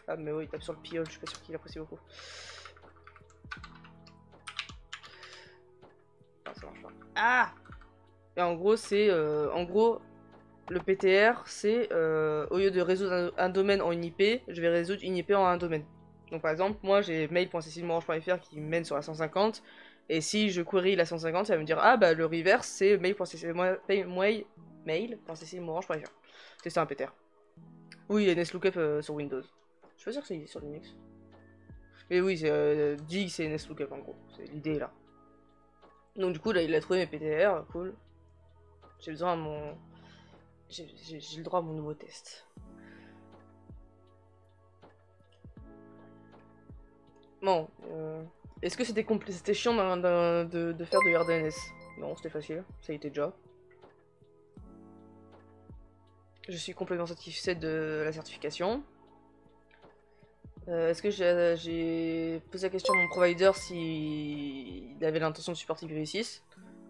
Ah, mais oui, il tape sur le piole, je suis pas sûr qu'il apprécie beaucoup. Ah, ça marche pas. Ah! Et en gros, c'est. En gros, le PTR, c'est au lieu de résoudre un domaine en une IP, je vais résoudre une IP en un domaine. Donc par exemple, moi j'ai mail.cecilemorange.fr qui mène sur la 150, et si je query la 150, ça va me dire ah bah le reverse c'est mail.cecilemorange.fr. C'est ça un PTR. Oui, il y a NSLOOKUP sur Windows. Je suis pas sûr que c'est sur Linux. Mais oui, Dig c'est NSLOOKUP en gros, c'est l'idée là. Donc du coup là il a trouvé mes PTR, cool. J'ai besoin de mon... J'ai le droit à mon nouveau test. Bon, est-ce que c'était chiant de faire de RDNS? Non, c'était facile, ça y était déjà. Je suis complètement satisfait de la certification. Est-ce que j'ai posé la question à mon provider s'il avait l'intention de supporter IPv6?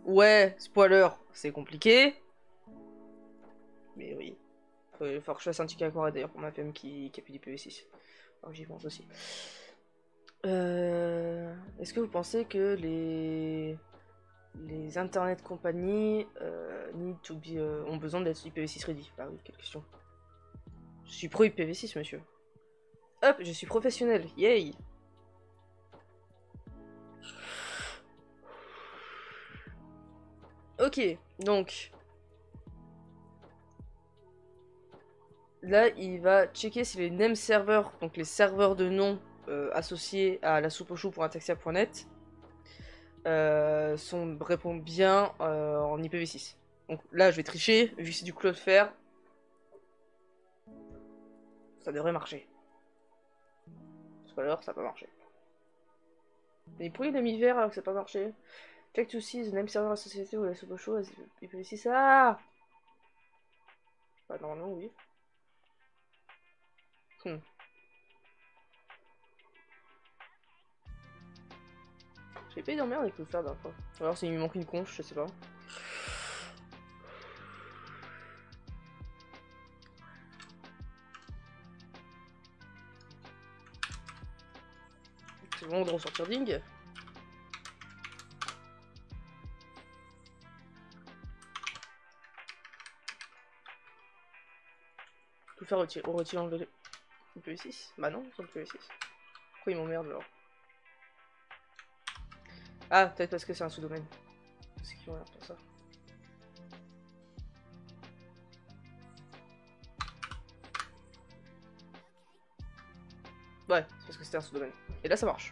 Ouais, spoiler, c'est compliqué. Mais oui. Il va falloir que je fasse un ticket à quoi d'ailleurs pour ma femme qui a plus d'IPv6. Alors j'y pense aussi. Est-ce que vous pensez que les internet compagnies ont besoin d'être IPv6 ready? Bah oui, quelle question. Je suis pro IPv6, monsieur. Hop, je suis professionnel, yay! Ok, donc... Là, il va checker si les name servers, donc les serveurs de nom associés à la soupe au chou pour ataxia.net, répondent bien en IPv6. Donc là, je vais tricher, vu que c'est du Cloudflare, ça devrait marcher. Alors, ça n'a pas marché. Mais pourquoi il a mis vert alors que ça n'a pas marché? Check to see the name server associated with la soupe au chou, IPv6, ah! Bah, normalement, oui. J'ai pas eu d'emmerde avec Cloudflare la dernière fois. Ou alors s'il me manque une conche, je sais pas. C'est bon de ressortir Ding. Tout faire retire enlever le PV6. Bah non, sur le PV6. Pourquoi il m'emmerde alors? Ah, peut-être parce que c'est un sous-domaine. C'est qui m'emmerde pour ça. Ouais, c'est parce que c'était un sous-domaine. Et là ça marche.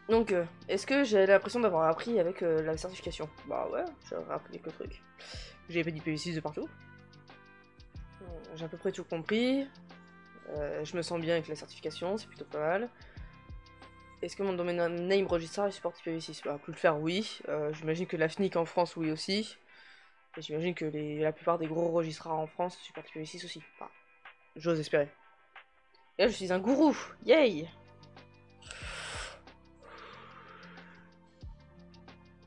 Donc, est-ce que j'ai l'impression d'avoir appris avec la certification? Bah ouais, j'ai appris quelques trucs. J'ai fait du PV6 de partout. J'ai à peu près tout compris. Je me sens bien avec la certification, c'est plutôt pas mal. Est-ce que mon domaine name registrar supporte IPv6? Bah, Cloudflare, oui. J'imagine que la FNIC en France, oui aussi. Et j'imagine que la plupart des gros registrars en France supportent IPv6 aussi. Enfin, j'ose espérer. Et là, je suis un gourou! Yay!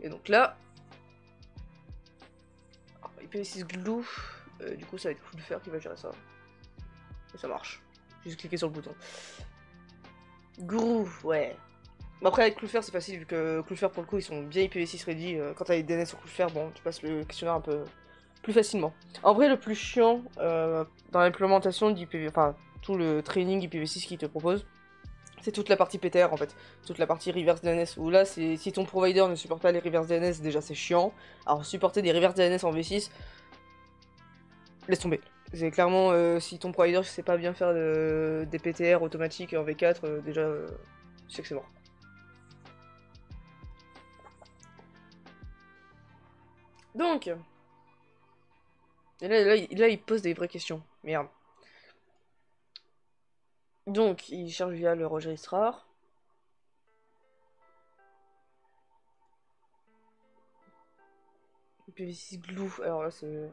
Et donc là... IPv6 glue... du coup, ça va être Cloudflare qui va gérer ça. Et ça marche. Juste cliquer sur le bouton. Gourou, ouais. Bon, après, avec Cloudflare, c'est facile, vu que Cloudflare, pour le coup, ils sont bien IPv6 ready. Quand t'as les DNS sur Cloudflare, bon, tu passes le questionnaire un peu plus facilement. En vrai, le plus chiant dans l'implémentation d'IPv... Enfin, tout le training IPv6 qu'ils te proposent, c'est toute la partie PTR, en fait. Toute la partie reverse DNS, où là, si ton provider ne supporte pas les reverse DNS, déjà, c'est chiant. Alors, supporter des reverse DNS en V6, laisse tomber. C'est clairement, si ton provider ne sait pas bien faire des PTR automatiques en V4, déjà, tu sais que c'est mort. Donc, et là, il pose des vraies questions. Merde. Donc, il cherche via le registrar. IPv6 glue. Alors là, c'est...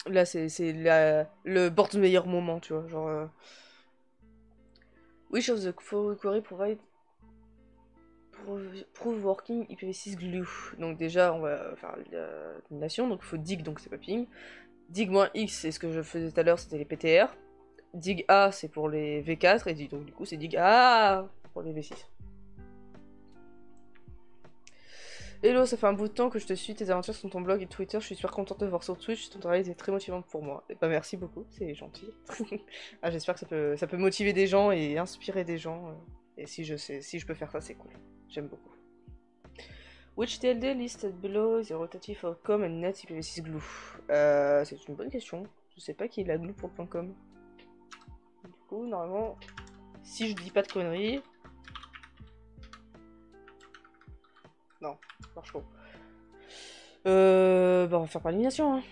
Là, c'est le board meilleur moment, tu vois. Genre. Which of the query provide prove working IPv6 glue. Donc, déjà, on va faire l'élimination. Donc, il faut dig, donc c'est pas ping. Dig-X, c'est ce que je faisais tout à l'heure, c'était les PTR. Dig A, c'est pour les V4. Et donc, du coup, c'est dig A pour les V6. Hello, ça fait un bout de temps que je te suis, tes aventures sur ton blog et Twitter, je suis super contente de voir sur Twitch, ton travail était très motivant pour moi. Et bah merci beaucoup, c'est gentil. Ah, j'espère que ça peut motiver des gens et inspirer des gens. Et si je peux faire ça, c'est cool. J'aime beaucoup. Which TLD listed below is a rotative outcome and net IPv6 glue? C'est une bonne question. Je sais pas qui est la glue pour le .com. Du coup, normalement, si je dis pas de conneries... Non, marche pas. Bah on va faire par élimination, hein.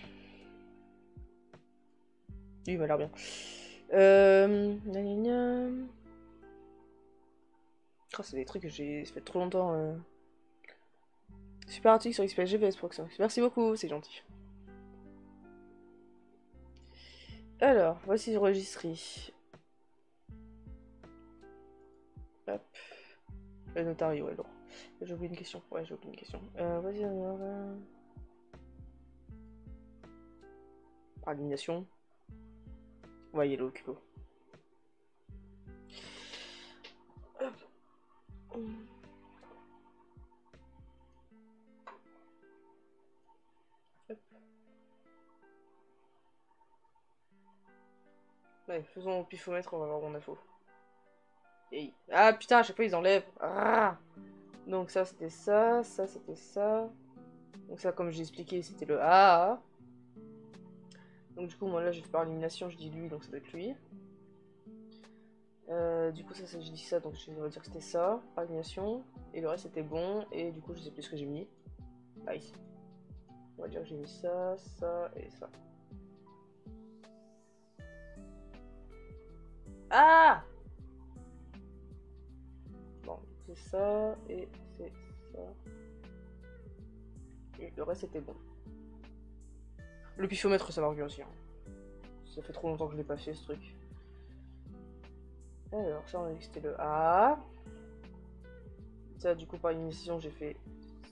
Oui, il m'a l'air bien. Oh, c'est des trucs que j'ai fait trop longtemps. Super article sur XPSG vs Proxmox. Merci beaucoup, c'est gentil. Alors, voici enregistré. Hop. Le notario, alors. J'ai oublié une question. Ouais, j'ai oublié une question. Vas-y, par élimination. Ouais, yellow, Cubo. Hop. Ouais, faisons au pifomètre, on va voir mon info. Et... Ah putain, à chaque fois ils enlèvent. Ah. Donc ça c'était ça c'était ça. Donc ça, comme j'ai expliqué, c'était le A. Donc du coup, moi là, je vais faire élimination, je dis lui, donc ça doit être lui. Du coup, ça je dis ça, donc je vais dire que c'était ça, par élimination. Et le reste c'était bon, et du coup, je sais plus ce que j'ai mis. Aïe. On va dire que j'ai mis ça, ça et ça. Ah! Bon, c'est ça, et c'est ça. Et le reste était bon. Le pifomètre, ça marche bien aussi. Hein. Ça fait trop longtemps que je l'ai pas fait, ce truc. Alors, ça, on a dit que c'était le A. Ça, du coup, par élimination, j'ai fait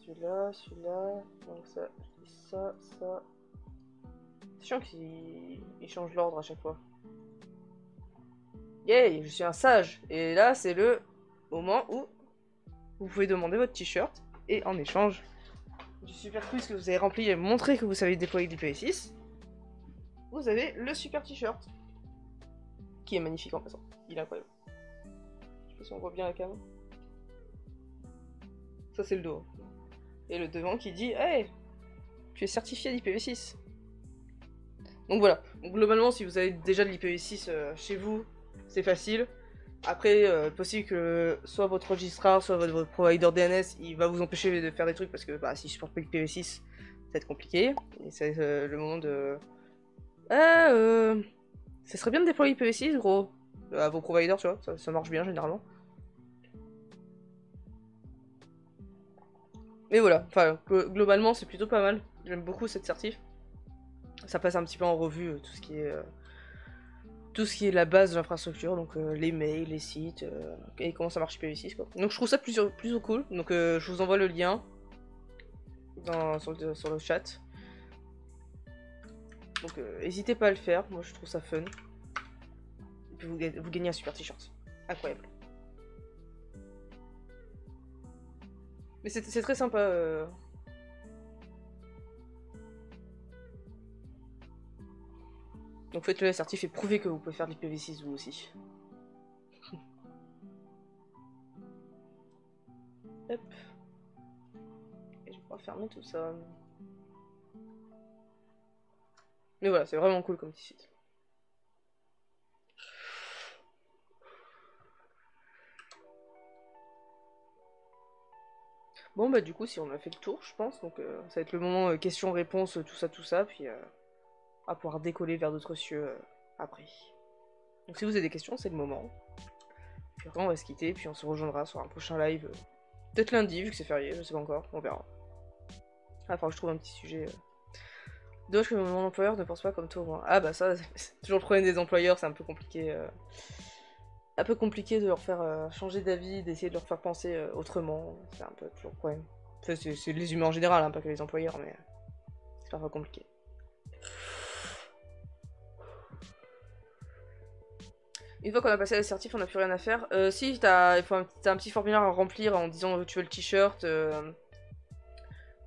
celui-là, celui-là. Donc ça, ça, ça. C'est chiant qu'il change l'ordre à chaque fois. Yay, je suis un sage. Et là, c'est le moment où vous pouvez demander votre t-shirt. Et en échange du super quiz que vous avez rempli et montré que vous savez déployer du l'IPv6, vous avez le super t-shirt. Qui est magnifique en passant. Il est incroyable. Je sais pas si on voit bien la cam. Ça, c'est le dos. Et le devant qui dit hey, tu es certifié d'IPv6. Donc voilà. Donc, globalement, si vous avez déjà de l'IPv6 chez vous, c'est facile. Après, possible que soit votre registrar, soit votre provider DNS, il va vous empêcher de faire des trucs parce que bah, s'il supporte pas l'IPv6, ça va être compliqué. Et c'est le moment de... ça serait bien de déployer IPv6, gros. À vos providers, tu vois, ça marche bien généralement. Mais voilà, enfin, globalement, c'est plutôt pas mal. J'aime beaucoup cette certif. Ça passe un petit peu en revue tout ce qui est la base de l'infrastructure, donc les mails, les sites, et comment ça marche IPv6 quoi. Donc je trouve ça plutôt cool, donc je vous envoie le lien sur le chat. Donc n'hésitez pas à le faire, moi je trouve ça fun. Et puis vous gagnez un super t-shirt. Incroyable. Mais c'est très sympa. Donc faites-le assertif et prouvez que vous pouvez faire de l'IPv6 vous aussi. Hop. Et je vais pouvoir fermer tout ça. Mais voilà, c'est vraiment cool comme petit site. Bon bah du coup si on a fait le tour je pense, donc ça va être le moment questions-réponses, tout ça, puis à pouvoir décoller vers d'autres cieux après. Donc si vous avez des questions c'est le moment. Puis après on va se quitter, puis on se rejoindra sur un prochain live. Peut-être lundi vu que c'est férié, je sais pas encore, on verra. Ah, il faudra que je trouve un petit sujet Dommage que mon employeur ne pense pas comme toi, moi. Ah bah ça, c'est toujours le problème des employeurs, c'est un peu compliqué. Un peu compliqué de leur faire changer d'avis, d'essayer de leur faire penser autrement. C'est un peu toujours le problème. Enfin, c'est les humains en général, hein, pas que les employeurs, mais c'est parfois compliqué. Une fois qu'on a passé l'assertif, on n'a plus rien à faire. Si, t'as un petit formulaire à remplir en disant tu veux le t-shirt.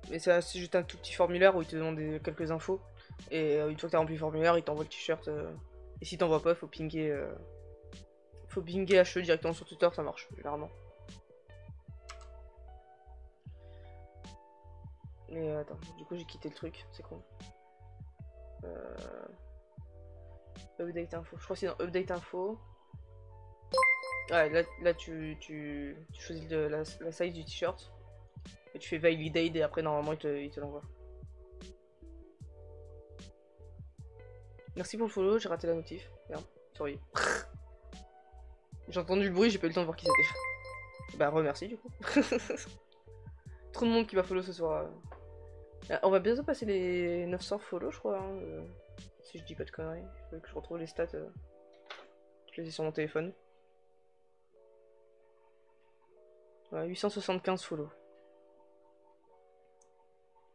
Mais c'est juste un tout petit formulaire où il te demande quelques infos. Et une fois que t'as rempli le formulaire, il t'envoie le t-shirt. Et si t'envoies pas, faut pinguer HE directement sur Twitter, ça marche, généralement. Mais attends, du coup j'ai quitté le truc, c'est con. Update info, je crois que c'est dans Update info. Ouais, là tu choisis la size du t-shirt. Et tu fais validate et après normalement il te l'envoie. Merci pour le follow, j'ai raté la notif. Merde, sorry. J'ai entendu le bruit, j'ai pas eu le temps de voir qui c'était. Bah remercie du coup. Trop de monde qui va follow ce soir. On va bientôt passer les 900 follow je crois. Hein, si je dis pas de conneries. Il faut que je retrouve les stats. Je les ai sur mon téléphone. Ouais, 875 follow.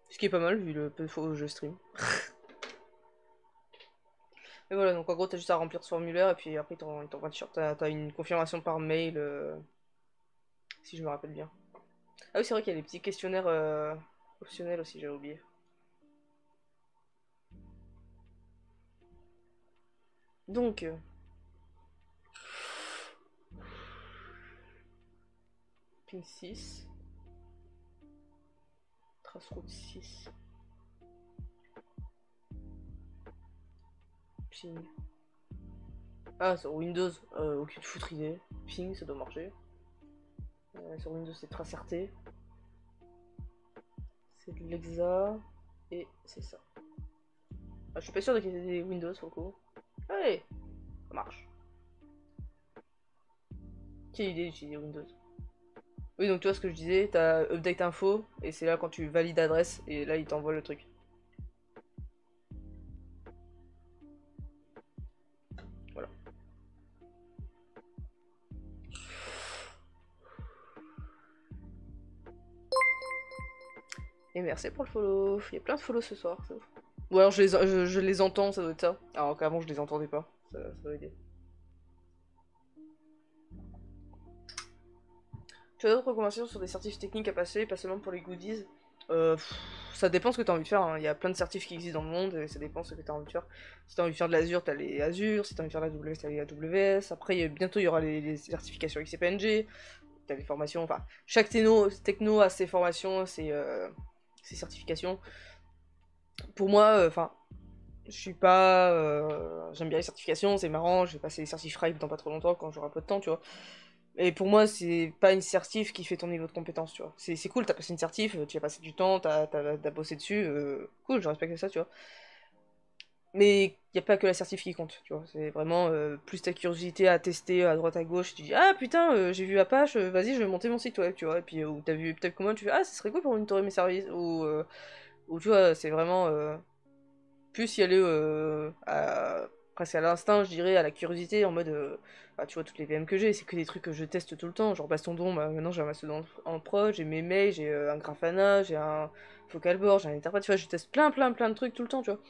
Ce qui est pas mal vu le peu de fois où je stream. Et voilà, donc en gros t'as juste à remplir ce formulaire et puis après il t'envoie un t-shirt. T'as une confirmation par mail, si je me rappelle bien. Ah oui c'est vrai qu'il y a des petits questionnaires optionnels aussi, j'avais oublié. Donc... ping 6. Trace route 6. Ping. Ah, sur Windows, aucune foutre idée. Ping, ça doit marcher. Sur Windows, c'est trace RT. C'est de l'exa. Et c'est ça. Ah, je suis pas sûr qu'il y ait des Windows pour le coup. Allez, ça marche. Quelle idée d'utiliser Windows. Oui, donc tu vois ce que je disais, t'as update info, et c'est là quand tu valides adresse, et là il t'envoie le truc. Voilà. Et merci pour le follow. Il y a plein de follow ce soir, c'est ouf. Ou alors je les entends, ça doit être ça. Alors qu'avant je les entendais pas, ça doit aider. Tu as d'autres recommandations sur des certifs techniques à passer, pas seulement pour les goodies? Ça dépend ce que tu as envie de faire, hein. Il y a plein de certifs qui existent dans le monde et ça dépend ce que tu as envie de faire. Si tu as envie de faire de l'Azure, tu as les Azure, si tu as envie de faire de la AWS, tu as les AWS. Après, bientôt il y aura les certifications XCPNG, tu as les formations, enfin, chaque techno a ses formations, ses certifications. Pour moi, enfin, je suis pas. J'aime bien les certifications, c'est marrant, je vais passer les certifs Ripe dans pas trop longtemps quand j'aurai un peu de temps, tu vois. Et pour moi, c'est pas une certif qui fait ton niveau de compétence, tu vois. C'est cool, t'as passé une certif, tu as passé du temps, t'as bossé dessus, cool, je respecte ça, tu vois. Mais y a pas que la certif qui compte, tu vois. C'est vraiment plus ta curiosité à tester à droite à gauche. Tu dis, ah putain, j'ai vu Apache, vas-y, je vais monter mon site web, tu vois. Et puis, ou t'as vu peut-être comment, tu fais, ah, ça serait cool pour monitorer mes services. Ou tu vois, c'est vraiment plus y aller presque à l'instinct, je dirais, à la curiosité, en mode, bah, tu vois, toutes les VM que j'ai, c'est que des trucs que je teste tout le temps. Genre Mastodon, bah, maintenant j'ai un Mastodon en prod, j'ai mes mails, j'ai un Grafana, j'ai un Vocalboard, j'ai un Interprète, tu vois, je teste plein de trucs tout le temps, tu vois.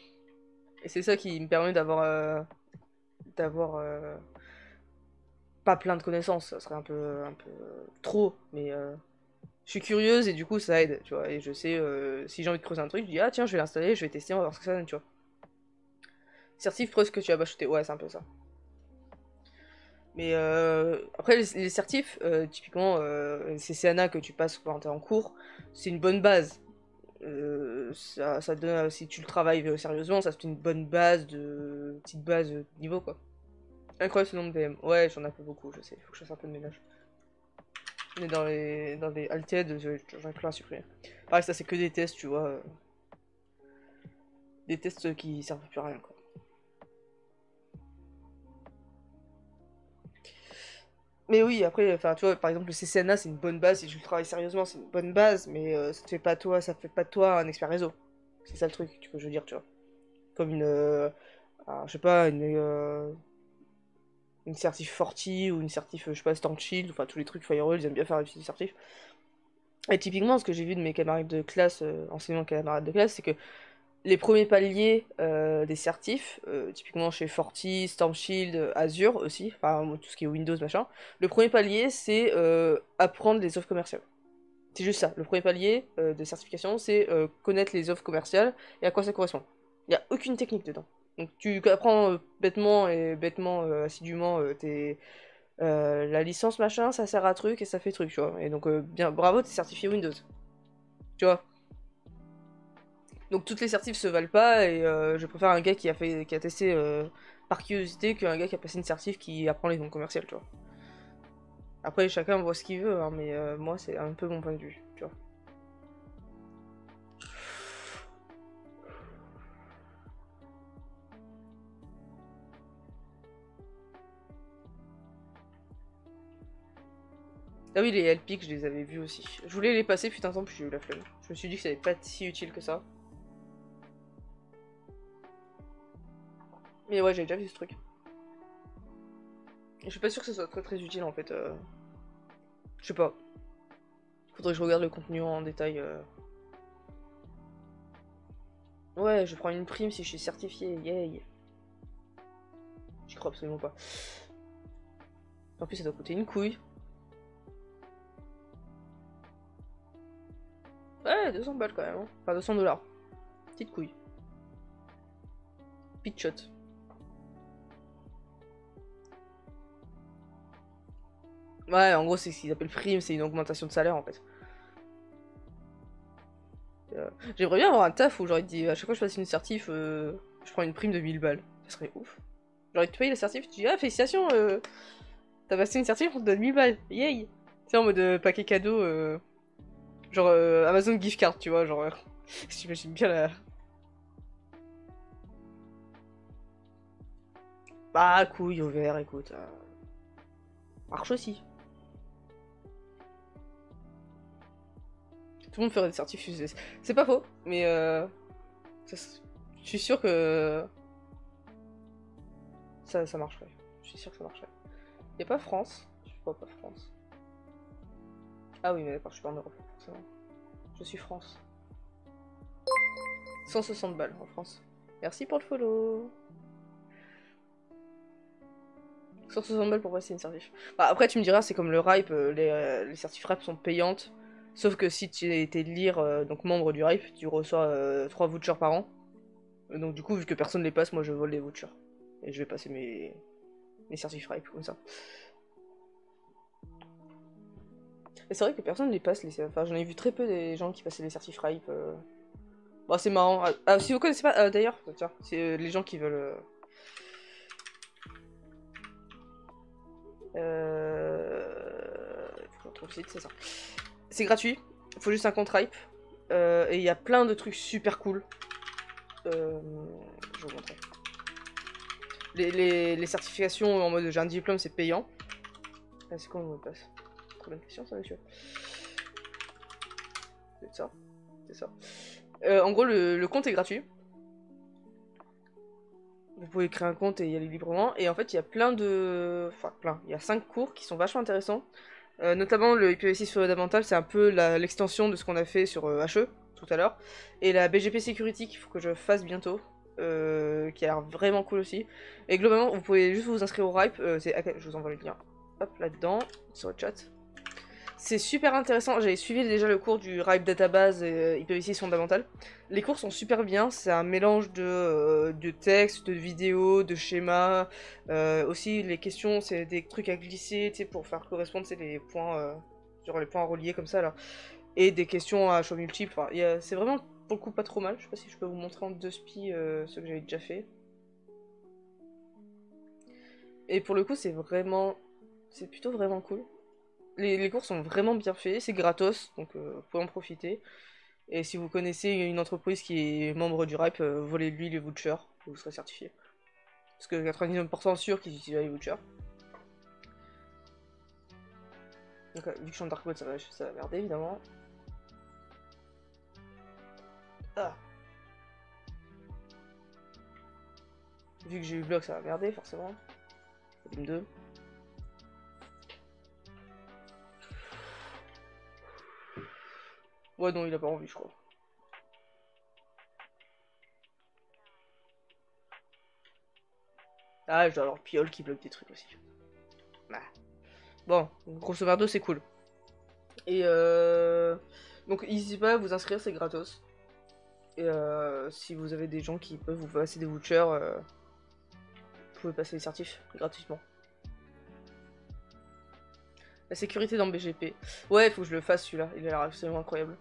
Et c'est ça qui me permet d'avoir pas plein de connaissances, ça serait un peu trop, mais je suis curieuse et du coup ça aide, tu vois. Et je sais, si j'ai envie de creuser un truc, je dis, ah tiens, je vais l'installer, je vais tester, on va voir ce que ça donne, tu vois. Certif, preuve que tu as bachoté. Ouais, c'est un peu ça. Mais après, les certifs, typiquement, c'est CCNA que tu passes quand t'es en cours, c'est une bonne base. Ça te donne, si tu le travailles sérieusement, ça te fait une bonne base petite base de niveau, quoi. Incroyable ce nombre de VM. Ouais, j'en ai pas beaucoup, je sais. Faut que je fasse un peu de ménage. Mais dans les Alted, j'en ai plein à supprimer. Pareil, ça c'est que des tests, tu vois. Des tests qui servent plus à rien, quoi. Mais oui, après, enfin, tu vois, par exemple, le CCNA, c'est une bonne base, si tu le travailles sérieusement, c'est une bonne base, mais ça te fait pas toi, ça fait pas de toi un expert réseau. C'est ça le truc que je veux dire, tu vois. Comme je sais pas, une certif Forti ou une certif, je sais pas, Storm Shield, enfin tous les trucs Firewall, ils aiment bien faire des petits certifs. Et typiquement, ce que j'ai vu de mes camarades de classe, enseignants camarades de classe, c'est que les premiers paliers des certifs, typiquement chez Forti, Storm Shield, Azure aussi, enfin tout ce qui est Windows machin, le premier palier c'est apprendre les offres commerciales. C'est juste ça, le premier palier de certification c'est connaître les offres commerciales et à quoi ça correspond. Il n'y a aucune technique dedans. Donc tu apprends bêtement, assidûment la licence machin, ça sert à truc et ça fait truc, tu vois. Et donc bien, bravo, t'es certifié Windows, tu vois. Donc toutes les certifs se valent pas et je préfère un gars qui a testé par curiosité qu'un gars qui a passé une certif qui apprend les noms commerciaux, tu vois. Après chacun voit ce qu'il veut, hein, mais moi c'est un peu mon point de vue, tu vois. Ah oui, les LPIC, je les avais vus aussi. Je voulais les passer, putain de temps, puis j'ai eu la flemme. Je me suis dit que ça allait pas être si utile que ça. Mais ouais, j'ai déjà vu ce truc. Et je suis pas sûre que ce soit très très utile en fait. Je sais pas. Faudrait que je regarde le contenu en détail. Ouais, je prends une prime si je suis certifié, yay. J'y crois absolument pas. En plus, ça doit coûter une couille. Ouais, 200 balles quand même. Hein. Enfin, 200 dollars. Petite couille. Pitch shot. Ouais, en gros, c'est ce qu'ils appellent prime, c'est une augmentation de salaire en fait. J'aimerais bien avoir un taf où j'aurais dit à chaque fois que je passe une certif, je prends une prime de 1000 balles. Ça serait ouf. J'aurais te payé la certif, tu dis ah félicitations, t'as passé une certif, on te donne 1000 balles. Yay! C'est en mode paquet cadeau, genre Amazon gift card, tu vois, genre. J'imagine bien la. Bah couille au vert, écoute. Marche aussi. Tout le monde ferait des certifs fusées. C'est pas faux, mais je suis sûr que ça marcherait. Je suis sûr que ça marcherait. Y'a pas France? Je vois pas France. Ah oui, mais d'accord, je suis pas en Europe, forcément. Je suis France. 160 balles en France. Merci pour le follow. 160 balles pour passer une certif. Bah, après, tu me diras, c'est comme le RIPE, les certifs RIPE sont payantes. Sauf que si tu étais lire, donc membre du RIPE, tu reçois 3 vouchers par an. Donc du coup, vu que personne les passe, moi je vole les vouchers. Et je vais passer mes certifs RIPE comme ça. Et c'est vrai que personne les passe, enfin j'en ai vu très peu des gens qui passaient les certifs RIPE. Bon, c'est marrant. Si vous connaissez pas, d'ailleurs, tiens, c'est les gens qui veulent... Faut que je retrouve le site, c'est ça. C'est gratuit, faut juste un compte RIPE. Et il y a plein de trucs super cool. Je vais vous montrer. Les certifications en mode j'ai un diplôme, c'est payant. Ah, c'est quoi mon mot de passe? Trop bonne question, ça, monsieur. C'est ça. C'est ça. En gros, le compte est gratuit. Vous pouvez créer un compte et y aller librement. Et en fait, il y a plein de... Enfin, plein. Il y a 5 cours qui sont vachement intéressants. Notamment le IPv6 fondamental, c'est un peu l'extension de ce qu'on a fait sur HE tout à l'heure. Et la BGP Security qu'il faut que je fasse bientôt. Qui a l'air vraiment cool aussi. Et globalement, vous pouvez juste vous inscrire au RIPE. Je vous envoie le lien. Hop, là-dedans, sur le chat. C'est super intéressant, j'avais suivi déjà le cours du RIPE Database et IPv6 fondamental. Les cours sont super bien, c'est un mélange de textes, de vidéos, de schémas. Aussi, les questions, c'est des trucs à glisser, tu sais, pour faire correspondre, les points, genre les points reliés comme ça, là. Et des questions à choix multiples. Enfin, c'est vraiment, pour le coup, pas trop mal. Je sais pas si je peux vous montrer en 2 spi ce que j'avais déjà fait. Et pour le coup, c'est plutôt vraiment cool. Les cours sont vraiment bien faits, c'est gratos, donc vous pouvez en profiter. Et si vous connaissez une entreprise qui est membre du RIPE, volez-lui les vouchers, vous serez certifié. Parce que 99% sûr qu'ils utilisent les vouchers. Donc vu que je suis en dark mode, ça va merder évidemment. Ah. Vu que j'ai eu bloc, ça va merder forcément. Volume 2. Ouais, non, il a pas envie, je crois. Ah, je dois avoir Piole qui bloque des trucs aussi. Bah. Bon, grosso merdo, c'est cool. Et donc, n'hésitez pas à vous inscrire, c'est gratos. Et si vous avez des gens qui peuvent vous passer des vouchers, vous pouvez passer les certifs gratuitement. La sécurité dans BGP. Ouais, il faut que je le fasse celui-là, il a l'air absolument incroyable.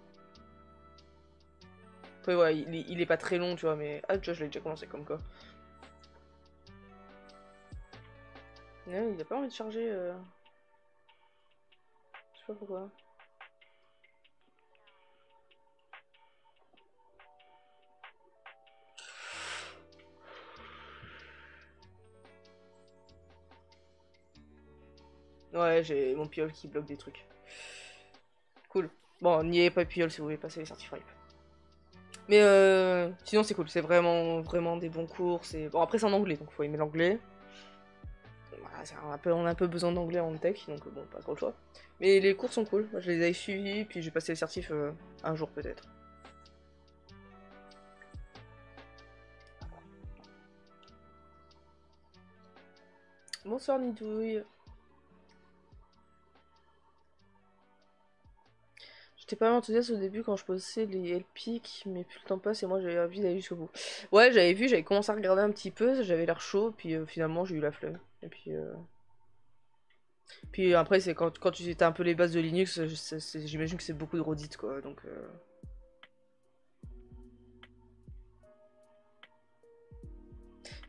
Après, ouais, il est pas très long, tu vois, mais. Ah, déjà, je l'ai déjà commencé comme quoi. Ouais, il a pas envie de charger. Je sais pas pourquoi. Ouais, j'ai mon piole qui bloque des trucs. Cool. Bon, n'y ayez pas piole si vous voulez passer les certifs RIP. Mais sinon c'est cool, c'est vraiment des bons cours. Bon après c'est en anglais, donc faut aimer l'anglais. Voilà, on a un peu besoin d'anglais en tech, donc bon, pas trop le choix. Mais les cours sont cool, moi je les ai suivis, puis j'ai passé les certifs un jour peut-être. Bonsoir Nidouille. J'étais pas mal enthousiaste au début quand je postais les LPIC, mais plus le temps passe et moi j'avais envie d'aller jusqu'au bout. Ouais, j'avais vu, j'avais commencé à regarder un petit peu, j'avais l'air chaud, puis finalement j'ai eu la flemme. Et puis après, c'est quand tu sais un peu les bases de Linux, j'imagine que c'est beaucoup de redite quoi, donc.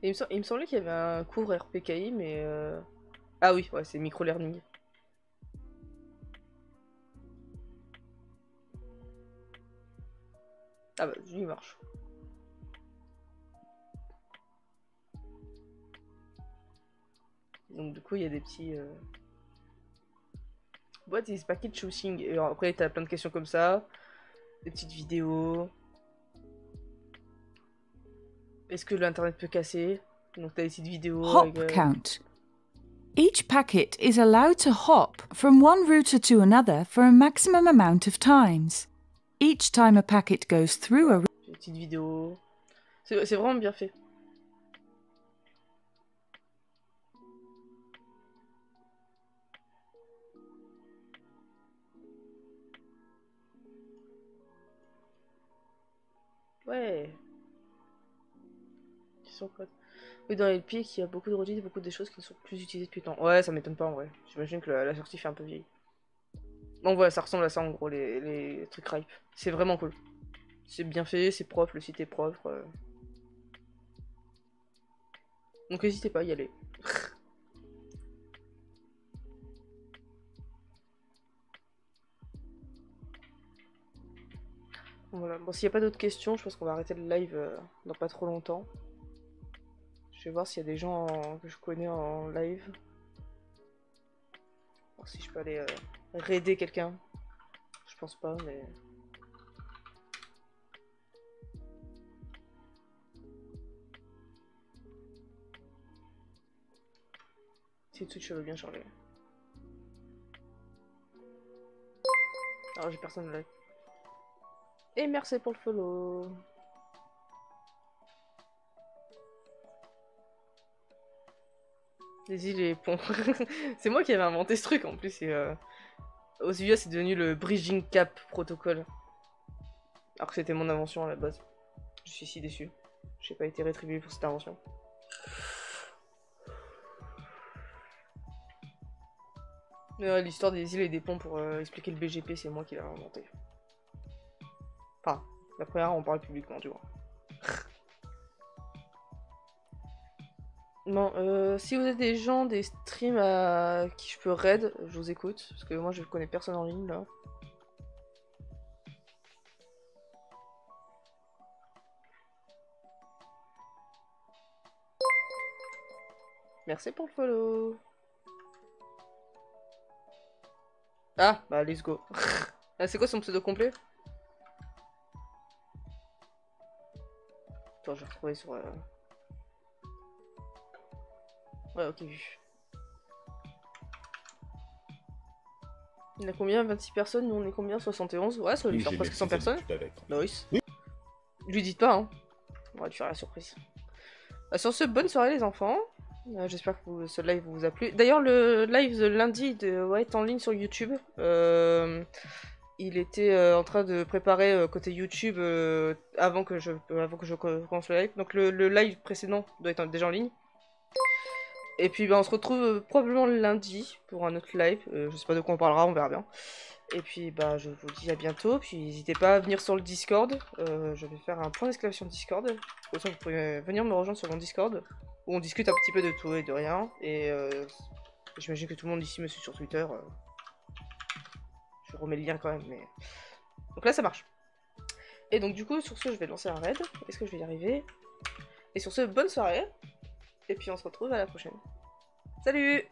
Et il me semblait qu'il y avait un cours RPKI, mais. Ah oui, ouais, c'est micro-learning. Ah bah, lui, il marche. Donc, du coup, il y a des petits. What is packet choosing? Et après, t'as plein de questions comme ça, des petites vidéos. Est-ce que l'internet peut casser? Donc, t'as des petites vidéos avec. Hop count. Each packet is allowed to hop from one router to another for a maximum amount of times. Each time a packet goes through a Des petites vidéos. C'est vraiment bien fait. Ouais. Oui, dans les pics, il y a beaucoup de redites, beaucoup de choses qui ne sont plus utilisées depuis longtemps. Ouais, ça m'étonne pas en vrai. J'imagine que la sortie fait un peu vieille. Donc voilà, ça ressemble à ça en gros, les trucs Ripe. C'est vraiment cool. C'est bien fait, c'est propre, le site est propre. Donc n'hésitez pas à y aller. Voilà. Bon, s'il n'y a pas d'autres questions, je pense qu'on va arrêter le live dans pas trop longtemps. Je vais voir s'il y a des gens que je connais en live. Voir si je peux aller raider quelqu'un. Je pense pas, mais. Si Twitch veut bien charger. Alors j'ai personne live. Et merci pour le follow. Les îles et les ponts. C'est moi qui avais inventé ce truc en plus. Et, aux US, c'est devenu le Bridging Cap Protocol. Alors que c'était mon invention à la base. Je suis si déçu. J'ai pas été rétribué pour cette invention. L'histoire des îles et des ponts pour expliquer le BGP, c'est moi qui l'ai inventé. Enfin, la première, on parle publiquement, tu vois. Bon, si vous êtes des gens, des streams à qui je peux raid, je vous écoute. Parce que moi, je connais personne en ligne, là. Merci pour le follow. Ah, bah, let's go. Ah, c'est quoi son pseudo complet? Attends, je vais retrouver sur. Ouais, ok, vu. Il y en a combien? 26 personnes, nous on est combien? 71? Ouais, ça va lui Oui, faire j'ai presque mes 100 petites personnes. habitudes avec. Nice. Oui. Lui dites pas, hein. On va lui faire la surprise. Sur ce, bonne soirée les enfants. J'espère que ce live vous a plu. D'ailleurs, le live de lundi de est en ligne sur YouTube. Il était en train de préparer côté YouTube avant que je commence le live. Donc le live précédent doit être déjà en ligne. Et puis on se retrouve probablement le lundi pour un autre live. Je sais pas de quoi on parlera, on verra bien. Et puis bah je vous dis à bientôt. Puis n'hésitez pas à venir sur le Discord. Je vais faire un point d'exclamation Discord. Comme ça vous pouvez venir me rejoindre sur mon Discord. Où on discute un petit peu de tout et de rien. Et j'imagine que tout le monde ici me suit sur Twitter. Je remets le lien quand même, mais... Donc là ça marche. Et donc du coup sur ce je vais lancer un raid. Est-ce que je vais y arriver? Et sur ce bonne soirée. Et puis on se retrouve à la prochaine. Salut!